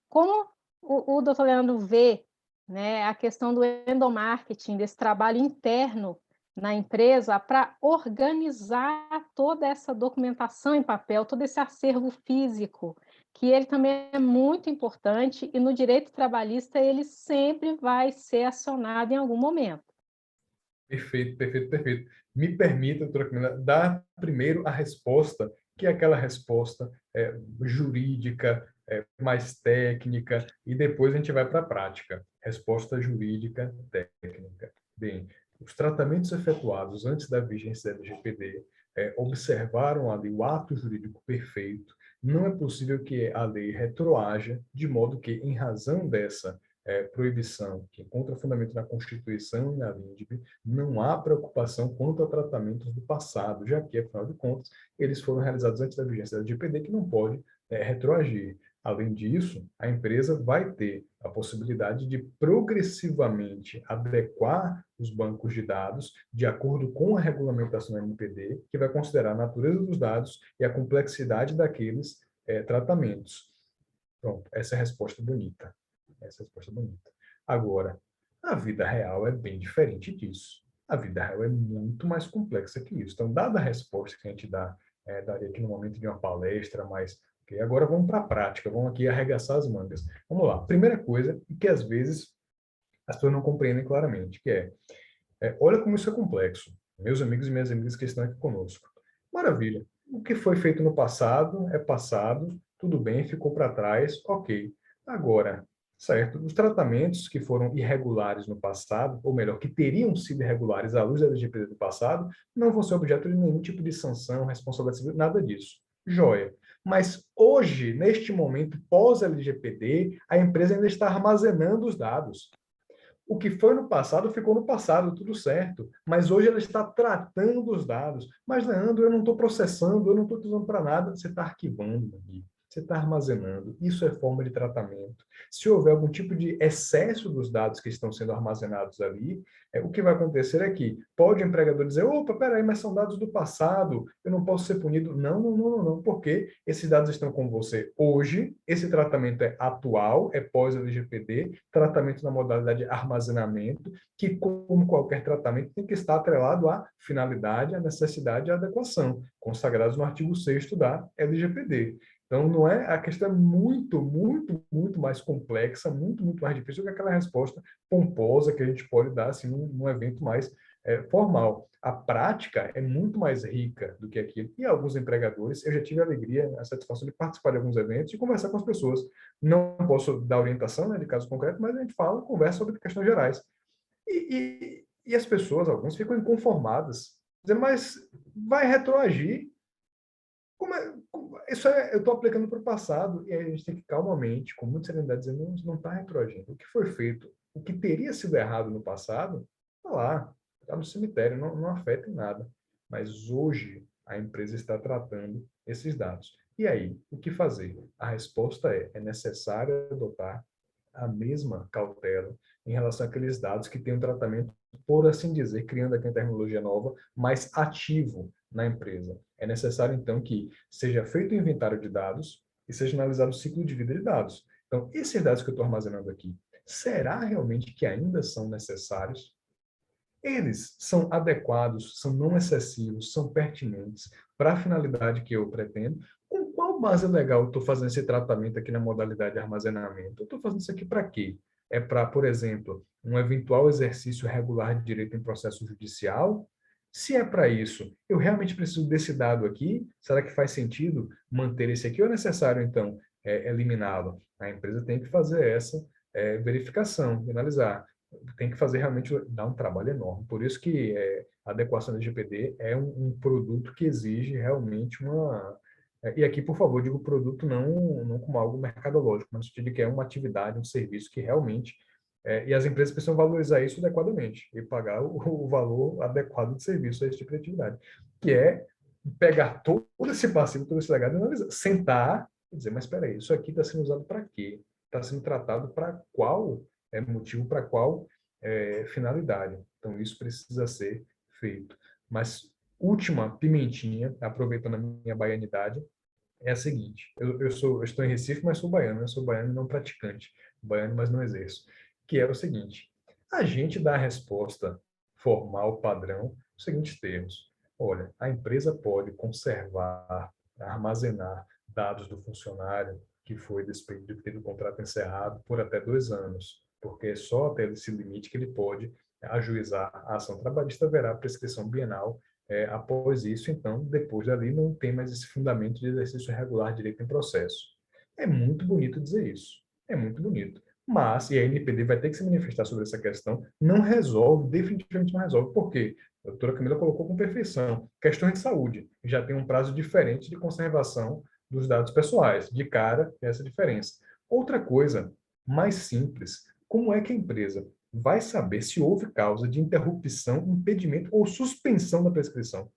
Como o doutor Leandro vê, né, a questão do endomarketing, desse trabalho interno na empresa para organizar toda essa documentação em papel, todo esse acervo físico, que ele também é muito importante e no direito trabalhista ele sempre vai ser acionado em algum momento. Perfeito, perfeito, perfeito. Me permita, doutora Camila, dar primeiro a resposta, que é aquela resposta jurídica, mais técnica, e depois a gente vai para a prática. Resposta jurídica técnica. Bem, os tratamentos efetuados antes da vigência da LGPD observaram ali o ato jurídico perfeito. Não é possível que a lei retroaja, de modo que, em razão dessa proibição, que encontra fundamento na Constituição e na LINDB, não há preocupação quanto a tratamentos do passado, já que, afinal de contas, eles foram realizados antes da vigência da LGPD, que não pode retroagir. Além disso, a empresa vai ter a possibilidade de progressivamente adequar os bancos de dados de acordo com a regulamentação da NPD, que vai considerar a natureza dos dados e a complexidade daqueles tratamentos. Pronto, essa é a resposta bonita. Essa é a resposta bonita. Agora, a vida real é bem diferente disso. A vida real é muito mais complexa que isso. Então, dada a resposta que a gente daria aqui no momento de uma palestra, mas okay, agora vamos para a prática, vamos aqui arregaçar as mangas. Vamos lá. Primeira coisa, que às vezes as pessoas não compreendem claramente, que olha como isso é complexo. Meus amigos e minhas amigas que estão aqui conosco. Maravilha. O que foi feito no passado é passado, tudo bem, ficou para trás, ok. Agora, certo, os tratamentos que foram irregulares no passado, ou melhor, que teriam sido irregulares à luz da LGPD do passado, não vão ser objeto de nenhum tipo de sanção, responsabilidade civil, nada disso. Joia. Mas hoje, neste momento pós-LGPD, a empresa ainda está armazenando os dados. O que foi no passado, ficou no passado, tudo certo. Mas hoje ela está tratando os dados. Mas, Leandro, eu não estou processando, eu não estou usando para nada. Você está arquivando, meu amigo. Você está armazenando. Isso é forma de tratamento. Se houver algum tipo de excesso dos dados que estão sendo armazenados ali, o que vai acontecer é que pode o empregador dizer, opa, peraí, mas são dados do passado, eu não posso ser punido. Não, não, não, não, não, porque esses dados estão com você hoje, esse tratamento é atual, é pós-LGPD, tratamento na modalidade armazenamento, que, como qualquer tratamento, tem que estar atrelado à finalidade, à necessidade e à adequação, consagrados no artigo 6º da LGPD. Então, não é, a questão é muito, muito, muito mais complexa, muito, muito mais difícil do que aquela resposta pomposa que a gente pode dar assim, num evento mais formal. A prática é muito mais rica do que aquilo. E alguns empregadores, eu já tive a alegria, a satisfação de participar de alguns eventos e conversar com as pessoas. Não posso dar orientação, né, de caso concreto, mas a gente fala, conversa sobre questões gerais. E as pessoas, alguns, ficam inconformadas, dizendo, mas vai retroagir. Eu estou aplicando para o passado e a gente tem que calmamente, com muita serenidade, dizer, não está retroagindo. O que foi feito, o que teria sido errado no passado, está lá, está no cemitério, não afeta em nada. Mas hoje a empresa está tratando esses dados. E aí, o que fazer? A resposta é necessário adotar a mesma cautela em relação àqueles dados que têm um tratamento, por assim dizer, criando aqui uma terminologia nova, mais ativo na empresa. É necessário, então, que seja feito o inventário de dados e seja analisado o ciclo de vida de dados. Então, esses dados que eu estou armazenando aqui, será realmente que ainda são necessários? Eles são adequados, são não excessivos, são pertinentes para a finalidade que eu pretendo? Com qual base legal eu estou fazendo esse tratamento aqui na modalidade de armazenamento? Eu estou fazendo isso aqui para quê? É para, por exemplo, um eventual exercício regular de direito em processo judicial? Se é para isso, eu realmente preciso desse dado aqui? Será que faz sentido manter esse aqui ou é necessário, então, eliminá-lo? A empresa tem que fazer essa verificação, analisar. Tem que fazer realmente, dar um trabalho enorme. Por isso que a adequação da LGPD é um produto que exige realmente uma... E aqui, por favor, digo produto não como algo mercadológico, mas no sentido de que é uma atividade, um serviço que realmente... e as empresas precisam valorizar isso adequadamente e pagar o valor adequado de serviço a esse tipo de atividade, que é pegar todo esse passivo, todo esse legado e analisar, sentar e dizer, mas espera aí, isso aqui está sendo usado para quê? Está sendo tratado para qual motivo, para qual finalidade? Então, isso precisa ser feito. Mas, última pimentinha, aproveitando a minha baianidade, é a seguinte, eu estou em Recife, mas sou baiano, eu sou baiano e não praticante, baiano, mas não exerço, que é o seguinte, a gente dá a resposta formal, padrão, nos seguintes termos. Olha, a empresa pode conservar, armazenar dados do funcionário que foi despedido, que teve o contrato encerrado, por até 2 anos, porque é só até esse limite que ele pode ajuizar a ação trabalhista, haverá prescrição bienal. Após isso, então, depois dali, não tem mais esse fundamento de exercício regular de direito em processo. É muito bonito dizer isso. É muito bonito. Mas, e a NPD vai ter que se manifestar sobre essa questão, não resolve, definitivamente não resolve. Por quê? A doutora Camila colocou com perfeição. Questões de saúde. Já tem um prazo diferente de conservação dos dados pessoais. De cara, tem essa diferença. Outra coisa, mais simples. Como é que a empresa vai saber se houve causa de interrupção, impedimento ou suspensão da prescrição?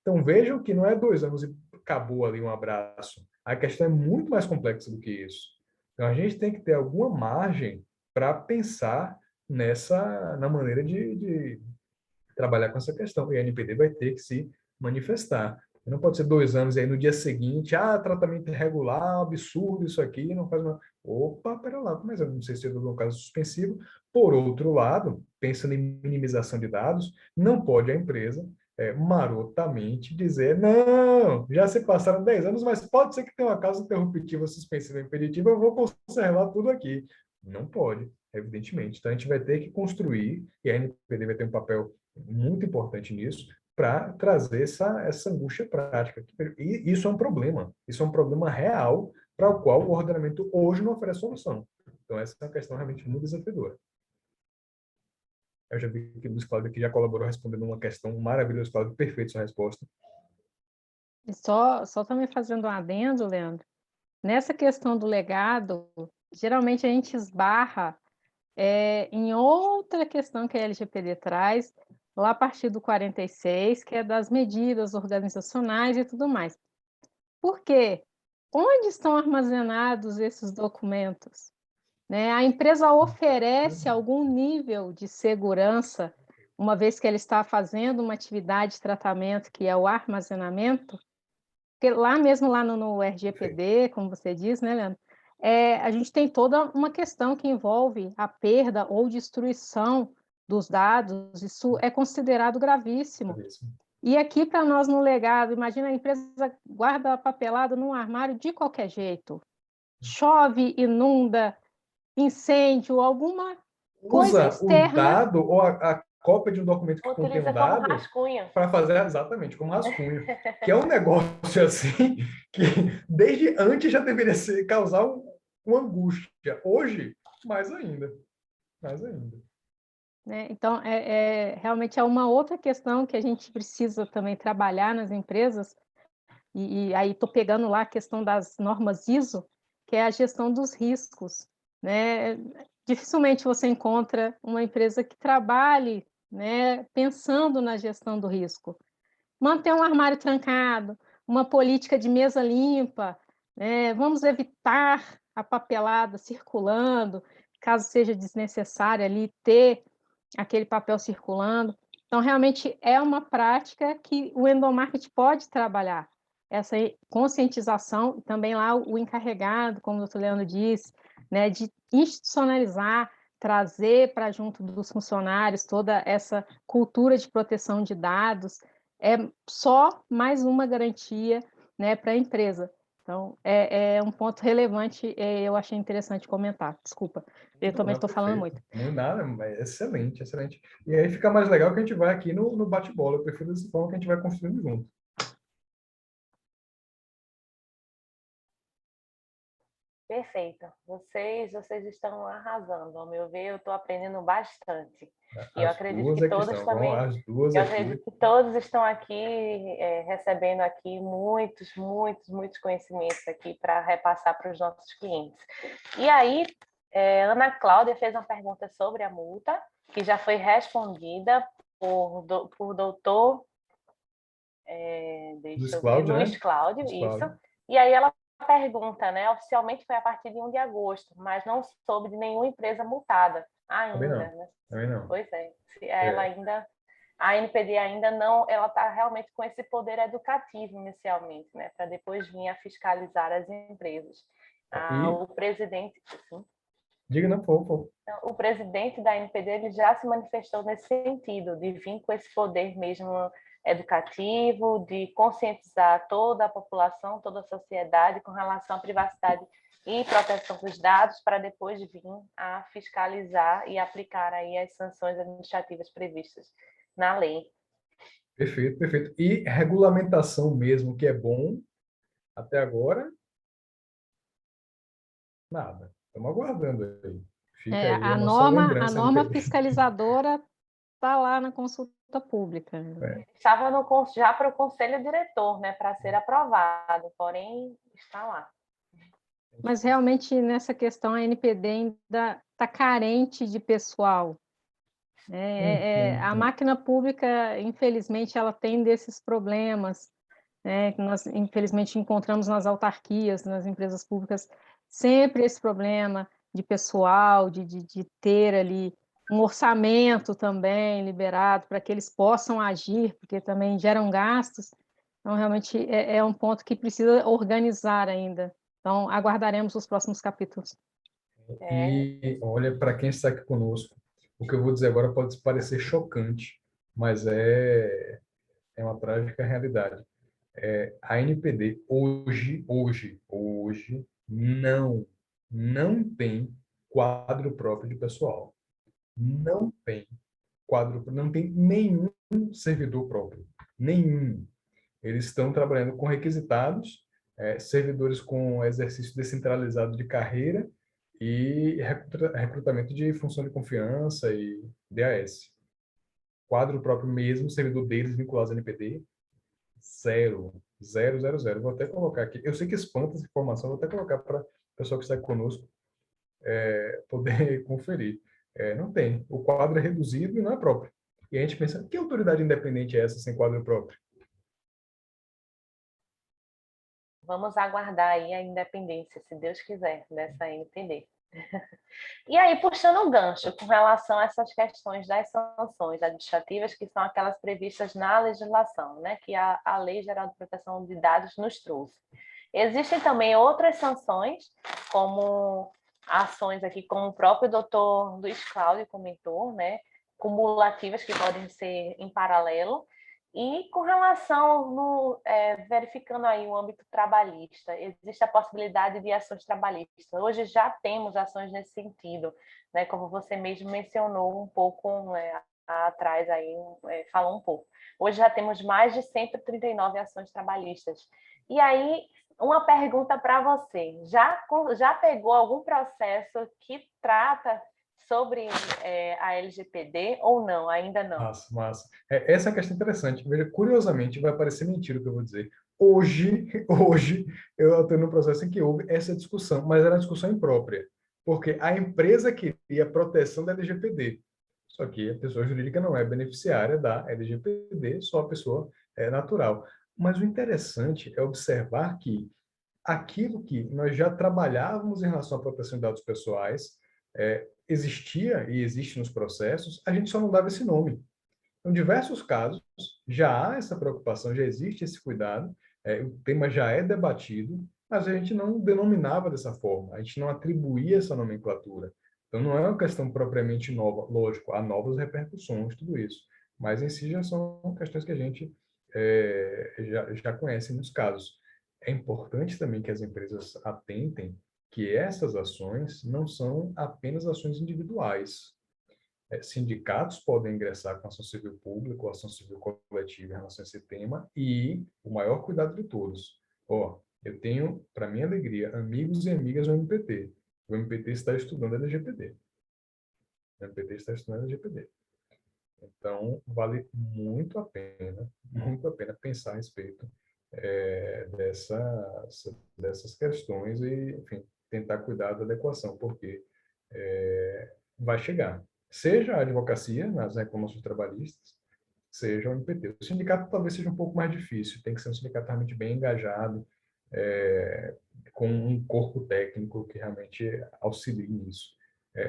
Então, vejam que não é 2 anos e acabou ali um abraço. A questão é muito mais complexa do que isso. Então, a gente tem que ter alguma margem para pensar na maneira de trabalhar com essa questão. E a NPD vai ter que se manifestar. Não pode ser 2 anos e aí no dia seguinte, tratamento irregular, absurdo isso aqui, não faz uma... Opa, pera lá, mas eu não sei se houve um caso suspensivo. Por outro lado, pensando em minimização de dados, não pode a empresa marotamente dizer, não, já se passaram 10 anos, mas pode ser que tenha uma causa interruptiva, suspensiva, impeditiva, eu vou conservar tudo aqui. Não pode, evidentemente. Então, a gente vai ter que construir, e a NPD vai ter um papel muito importante nisso, para trazer essa angústia prática. E isso é um problema. Isso é um problema real para o qual o ordenamento hoje não oferece solução. Então, essa é uma questão realmente muito desafiadora. Eu já vi que o Luiz Cláudio aqui já colaborou respondendo uma questão maravilhosa, Cláudio, perfeito sua resposta. E só também fazendo um adendo, Leandro, nessa questão do legado, geralmente a gente esbarra em outra questão que a LGPD traz, lá a partir do 46, que é das medidas organizacionais e tudo mais. Por quê? Onde estão armazenados esses documentos? Né? A empresa oferece algum nível de segurança, uma vez que ela está fazendo uma atividade de tratamento, que é o armazenamento, porque lá mesmo, lá no RGPD, como você diz, né, Leandro? A gente tem toda uma questão que envolve a perda ou destruição dos dados, isso é considerado gravíssimo. E aqui, para nós, no legado, imagina a empresa guarda papelado num armário de qualquer jeito. Chove, inunda, incêndio, alguma coisa Usa o externa. dado ou a cópia de um documento que contém Utiliza um como dado rascunho. para fazer exatamente como rascunho, que é um negócio assim que desde antes já deveria causar uma angústia. Hoje, mais ainda. Mais ainda. Né? Então, realmente é uma outra questão que a gente precisa também trabalhar nas empresas, e aí estou pegando lá a questão das normas ISO, que é a gestão dos riscos. Né? Dificilmente você encontra uma empresa que trabalhe, né, pensando na gestão do risco. Manter um armário trancado, uma política de mesa limpa, né? Vamos evitar a papelada circulando, caso seja desnecessário ali ter aquele papel circulando. Então, realmente é uma prática que o endomarketing pode trabalhar, essa conscientização, também lá o encarregado, como o doutor Leandro disse, né, de institucionalizar, trazer para junto dos funcionários toda essa cultura de proteção de dados, é só mais uma garantia, né, para a empresa. Então, é um ponto relevante, eu achei interessante comentar. Desculpa, eu também estou falando muito. Não nada, mas excelente, excelente. E aí fica mais legal que a gente vai aqui no bate-bola. Eu prefiro dessa forma que a gente vai construindo junto. Perfeito. Vocês estão arrasando. Ao meu ver, eu estou aprendendo bastante. E eu acredito que todos também. As duas Eu aqui. acredito que todos estão aqui recebendo aqui muitos, muitos, muitos conhecimentos aqui para repassar para os nossos clientes. E aí, Ana Cláudia fez uma pergunta sobre a multa, que já foi respondida por doutor Luiz Cláudio, Luiz né? Cláudio, Luiz isso. Cláudio. E aí ela pergunta, né? Oficialmente foi a partir de 1 de agosto, mas não soube de nenhuma empresa multada Também ainda, não. né? Também não. Pois é. Ela ainda, a NPD ainda não, ela está realmente com esse poder educativo inicialmente, né? Para depois vir a fiscalizar as empresas. O presidente, sim. Diga, não, por favor. Então, o presidente da NPD ele já se manifestou nesse sentido, de vir com esse poder mesmo educativo, de conscientizar toda a população, toda a sociedade com relação à privacidade e proteção dos dados, para depois vir a fiscalizar e aplicar aí as sanções administrativas previstas na lei. Perfeito, perfeito. E regulamentação mesmo, que é bom, até agora, nada. Estamos aguardando aí. Fica aí a nossa A lembrança, norma NPD. fiscalizadora está lá na consulta pública. Estava já para o conselho diretor, né, para ser aprovado, porém está lá. Mas realmente nessa questão a NPD ainda está carente de pessoal. A máquina pública, infelizmente, ela tem desses problemas, né, que nós, infelizmente, encontramos nas autarquias, nas empresas públicas, sempre esse problema de pessoal, de ter ali um orçamento também liberado para que eles possam agir, porque também geram gastos. Então, realmente, é um ponto que precisa organizar ainda. Então, aguardaremos os próximos capítulos. E olha, para quem está aqui conosco, o que eu vou dizer agora pode parecer chocante, mas é uma trágica realidade. A NPD hoje não tem quadro próprio de pessoal. Não tem não tem nenhum servidor próprio. Nenhum. Eles estão trabalhando com requisitados, servidores com exercício descentralizado de carreira e recrutamento de função de confiança e DAS. Quadro próprio mesmo, servidor deles vinculados ao NPD, zero. Zero, zero, zero. Vou até colocar aqui. Eu sei que espanta essa informação, vou até colocar para o pessoal que está conosco poder conferir. Não tem. O quadro é reduzido e não é próprio. E a gente pensa, que autoridade independente é essa sem quadro próprio? Vamos aguardar aí a independência, se Deus quiser, dessa NPD. E aí, puxando o gancho com relação a essas questões das sanções administrativas, que são aquelas previstas na legislação, né, que a Lei Geral de Proteção de Dados nos trouxe. Existem também outras sanções, como ações aqui, como o próprio doutor Luiz Cláudio comentou, né, cumulativas que podem ser em paralelo. E com relação, verificando aí o âmbito trabalhista, existe a possibilidade de ações trabalhistas. Hoje já temos ações nesse sentido, né? Como você mesmo mencionou um pouco atrás, aí, falou um pouco. Hoje já temos mais de 139 ações trabalhistas. E aí, uma pergunta para você. Já pegou algum processo que trata sobre a LGPD ou não? Ainda não? Massa, massa. Essa é a questão interessante. Veja, curiosamente, vai parecer mentira o que eu vou dizer. Hoje, eu estou no processo em que houve essa discussão, mas era uma discussão imprópria, porque a empresa queria a proteção da LGPD. Só que a pessoa jurídica não é beneficiária da LGPD, só a pessoa natural. Mas o interessante é observar que aquilo que nós já trabalhávamos em relação à proteção de dados pessoais existia e existe nos processos, a gente só não dava esse nome. Em diversos casos, já há essa preocupação, já existe esse cuidado, o tema já é debatido, mas a gente não denominava dessa forma, a gente não atribuía essa nomenclatura. Então, não é uma questão propriamente nova, lógico, há novas repercussões, tudo isso, mas em si já são questões que a gente já conhece nos casos. É importante também que as empresas atentem que essas ações não são apenas ações individuais. Sindicatos podem ingressar com ação civil pública ou ação civil coletiva em relação a esse tema e o maior cuidado de todos. Eu tenho, para minha alegria, amigos e amigas no MPT. O MPT está estudando LGPD. O MPT está estudando LGPD. Então, vale muito a pena pensar a respeito dessas questões e, enfim, tentar cuidar da adequação, porque vai chegar. Seja a advocacia, nas reclamações trabalhistas, seja o MPT. O sindicato talvez seja um pouco mais difícil, tem que ser um sindicato realmente bem engajado, com um corpo técnico que realmente auxilie nisso.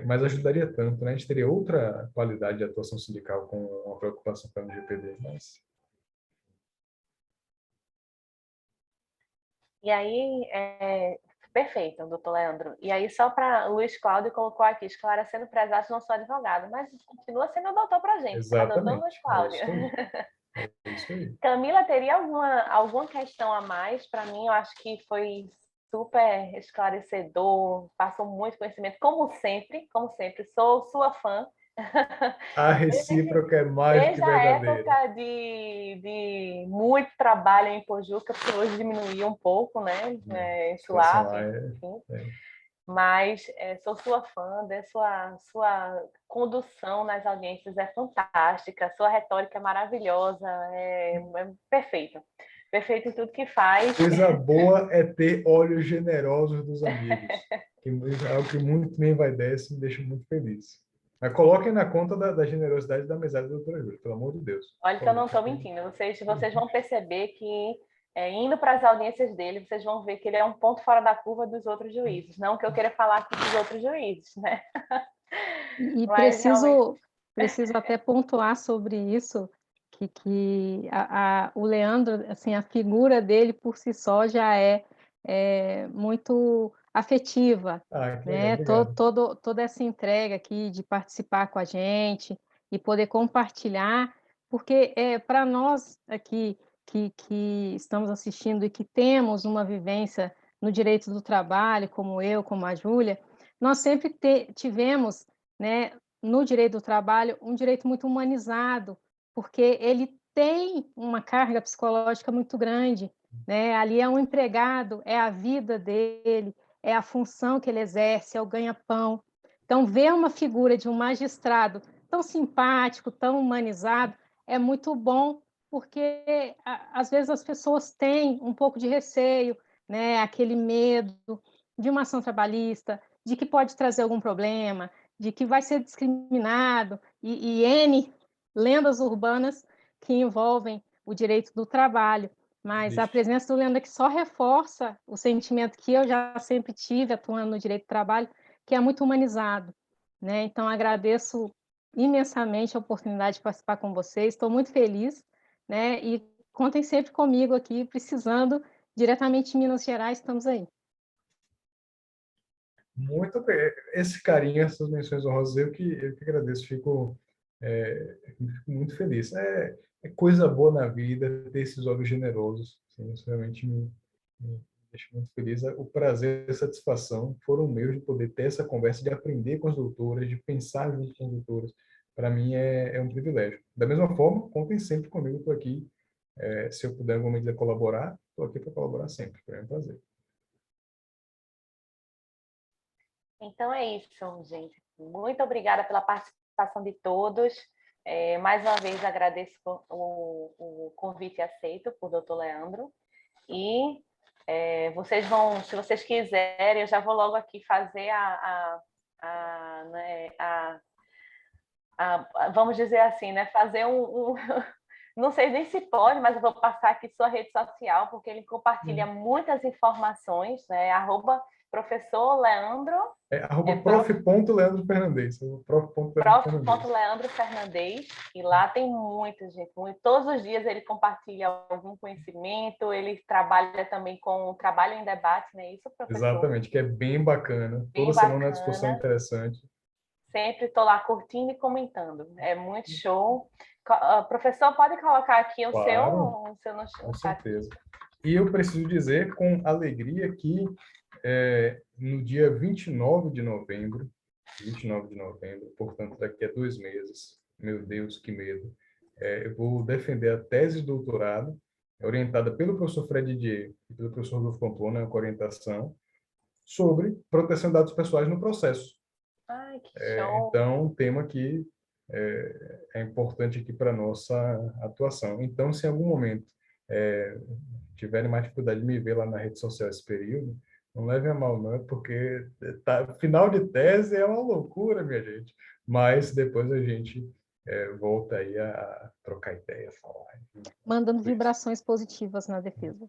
Mas ajudaria tanto, né? A gente teria outra qualidade de atuação sindical com uma preocupação com o LGPD, mas... E aí, Perfeito, doutor Leandro. E aí, só para Luiz Cláudio colocou aqui, esclarecendo prezados, não sou advogado, mas continua sendo doutor para a gente, tá? Doutor Luiz Exatamente. É Cláudio. isso aí. É isso aí. Camila, teria alguma questão a mais? Para mim, eu acho que foi super esclarecedor, passou muito conhecimento, como sempre, sou sua fã. A recíproca é mais que Desde a verdadeira. época de muito trabalho em Pojuca, porque hoje diminuiu um pouco, né? A situação Suave, lá enfim. é Mas sou sua fã, sua condução nas audiências é fantástica, sua retórica é maravilhosa, é perfeita. Perfeito em tudo que faz. coisa boa é ter olhos generosos dos amigos, que é algo que muito me envaidece e me deixa muito feliz. Mas coloquem na conta da generosidade e da amizade da doutora Júlia, pelo amor de Deus. Olha que eu não estou mentindo, vocês vão perceber que indo para as audiências dele, vocês vão ver que ele é um ponto fora da curva dos outros juízes. Não que eu queira falar aqui dos outros juízes, né? E Mas realmente preciso até pontuar sobre isso, que o Leandro, assim, a figura dele por si só já é muito afetiva, Que legal, né? obrigado. Toda essa entrega aqui de participar com a gente e poder compartilhar, porque para nós aqui que estamos assistindo e que temos uma vivência no direito do trabalho, como eu, como a Júlia, nós sempre tivemos, né, no direito do trabalho, um direito muito humanizado, porque ele tem uma carga psicológica muito grande, né? Ali é um empregado, é a vida dele, é a função que ele exerce, é o ganha-pão. Então, ver uma figura de um magistrado tão simpático, tão humanizado, é muito bom, porque às vezes as pessoas têm um pouco de receio, né? Aquele medo de uma ação trabalhista, de que pode trazer algum problema, de que vai ser discriminado, e N lendas urbanas que envolvem o direito do trabalho. Mas a Vixe. presença do Leandro aqui só reforça o sentimento que eu já sempre tive atuando no direito do trabalho, que é muito humanizado, né? Então, agradeço imensamente a oportunidade de participar com vocês, estou muito feliz, né? E contem sempre comigo aqui, precisando, diretamente em Minas Gerais, estamos aí. Muito bem. Esse carinho, essas menções honrosas, eu que agradeço, fico muito feliz. É coisa boa na vida ter esses olhos generosos, assim, isso realmente me deixa muito feliz. O prazer e a satisfação foram meus de poder ter essa conversa, de aprender com as doutoras, de pensar junto com as doutoras. Para mim é um privilégio. Da mesma forma, contem sempre comigo, estou aqui. Se eu puder, em alguma medida, colaborar, estou aqui para colaborar sempre. É um prazer. então é isso, gente. Muito obrigada pela participação de todos. Mais uma vez agradeço o convite aceito por doutor Leandro. E vocês vão, se vocês quiserem, eu já vou logo aqui fazer vamos dizer assim, né? Fazer não sei nem se pode, mas eu vou passar aqui sua rede social, porque ele compartilha muitas informações, né? @professor Leandro. @prof.Leandro Fernandes. Prof.Leandro Fernandes, e lá tem muita gente, todos os dias ele compartilha algum conhecimento, ele trabalha também com o trabalho em debate, não é isso, professor? Exatamente, que é bem bacana. Bem Toda semana uma discussão bacana. interessante. Sempre estou lá curtindo e comentando, é muito show. Professor, pode colocar aqui Claro, o seu no com chat. certeza. E eu preciso dizer com alegria que no dia 29 de novembro, portanto, daqui a 2 meses, meu Deus, que medo, eu vou defender a tese de doutorado, orientada pelo professor Fred Dier e pelo professor Rodolfo Pamplona, com orientação, sobre proteção de dados pessoais no processo. Ai, que show! Então, um tema que é importante aqui para a nossa atuação. Então, se em algum momento tiverem mais dificuldade de me ver lá na rede social esse período, não levem a mal, não, porque final de tese é uma loucura, minha gente. Mas depois a gente volta aí a trocar ideia, falar. Mandando vibrações positivas na defesa.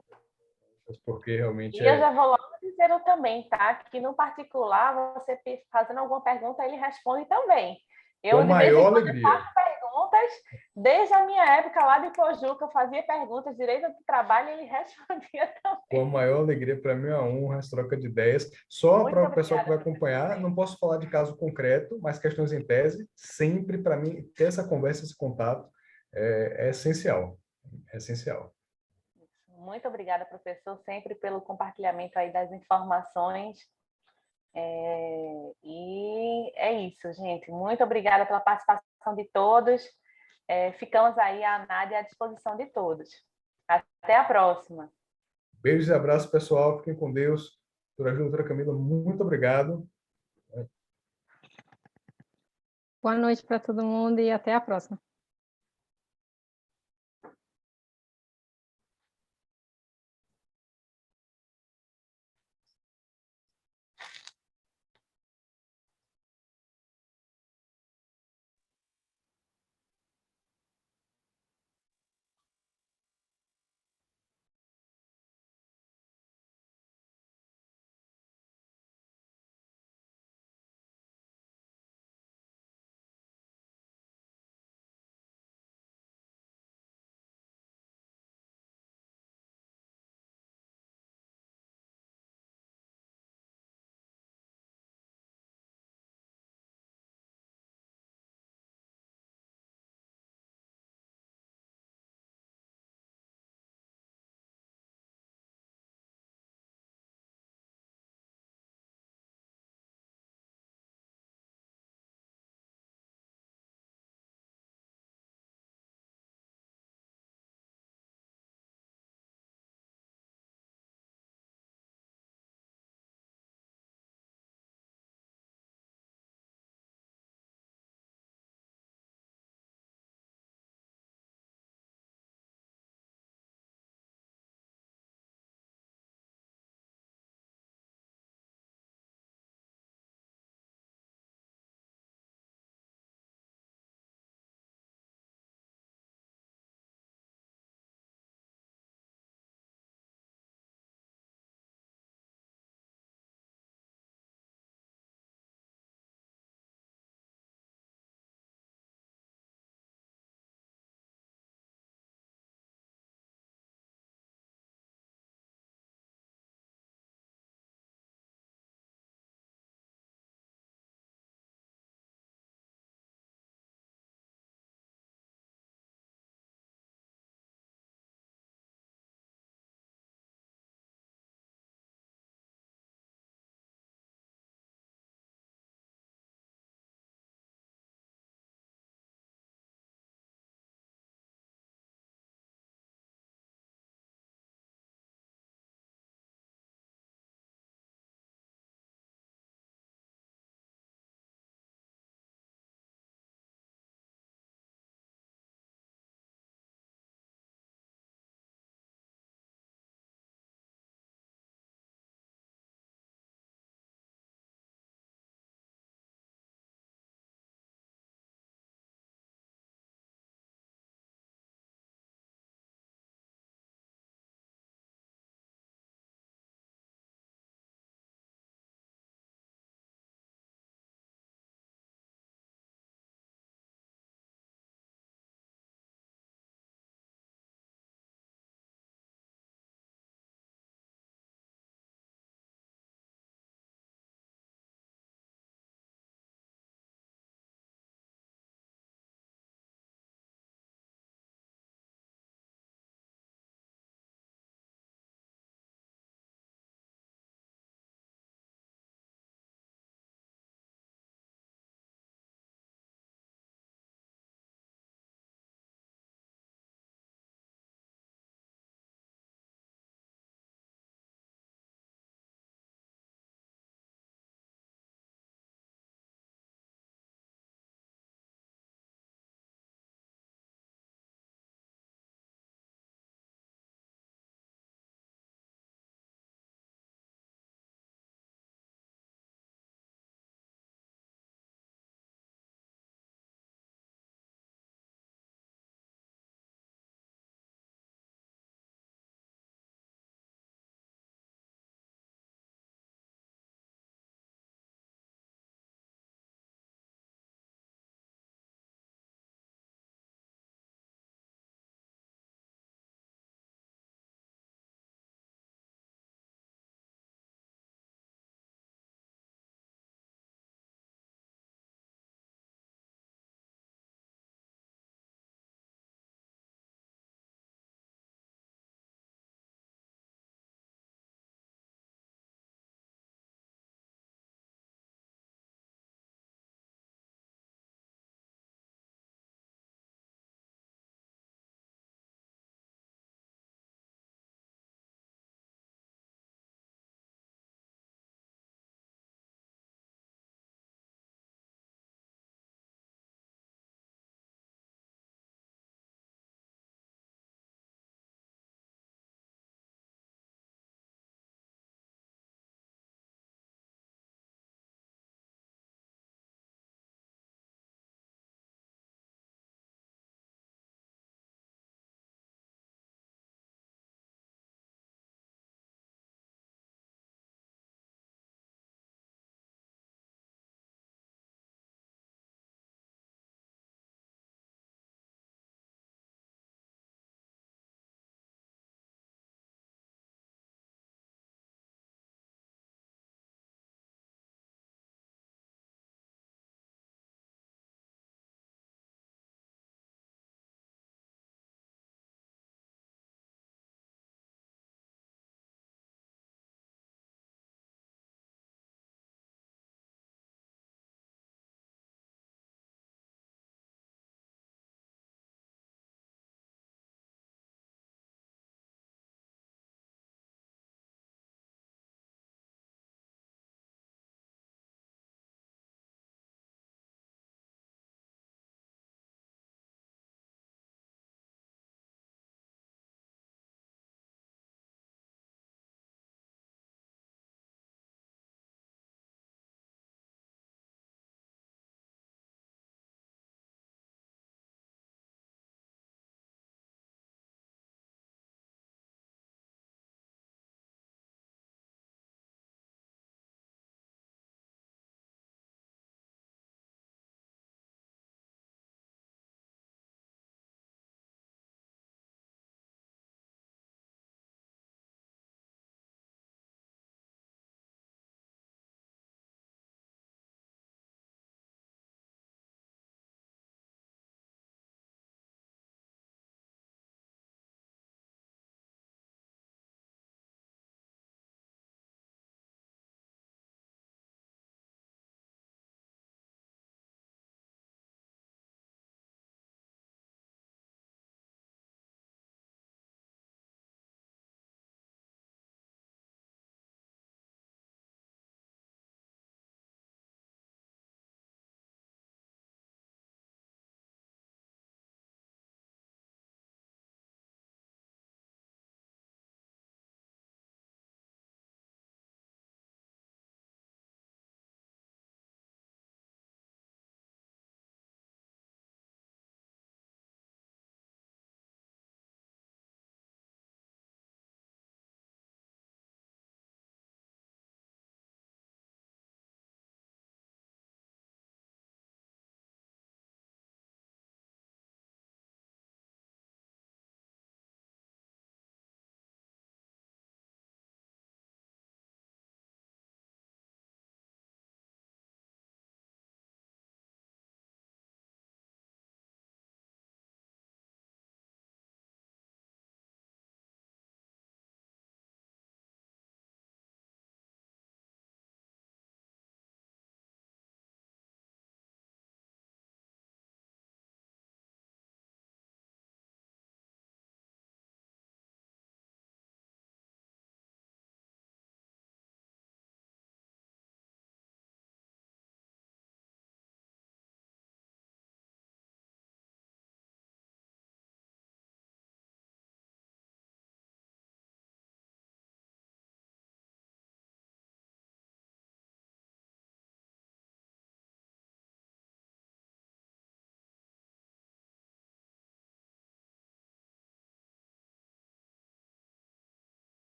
Porque realmente E eu já vou logo dizendo também, tá? Que no particular, você fazendo alguma pergunta, ele responde também. Eu, com de vez em maior quando, alegria. faço pergunta, perguntas desde a minha época lá de Pojuca, eu fazia perguntas direito do trabalho e ele respondia também. Com a maior alegria, para mim é uma honra essa troca de ideias. Só Muito para o pessoal que vai obrigada, acompanhar, professor. não posso falar de caso concreto, mas questões em tese, sempre para mim, ter essa conversa, esse contato é essencial. É essencial. Muito obrigada, professor, sempre pelo compartilhamento aí das informações. E é isso, gente. Muito obrigada pela participação de todos. Ficamos aí, a Nádia, à disposição de todos. Até a próxima. Beijos e abraços, pessoal. Fiquem com Deus. Doutora Júlia, doutora Camila, muito obrigado. Boa noite para todo mundo e até a próxima.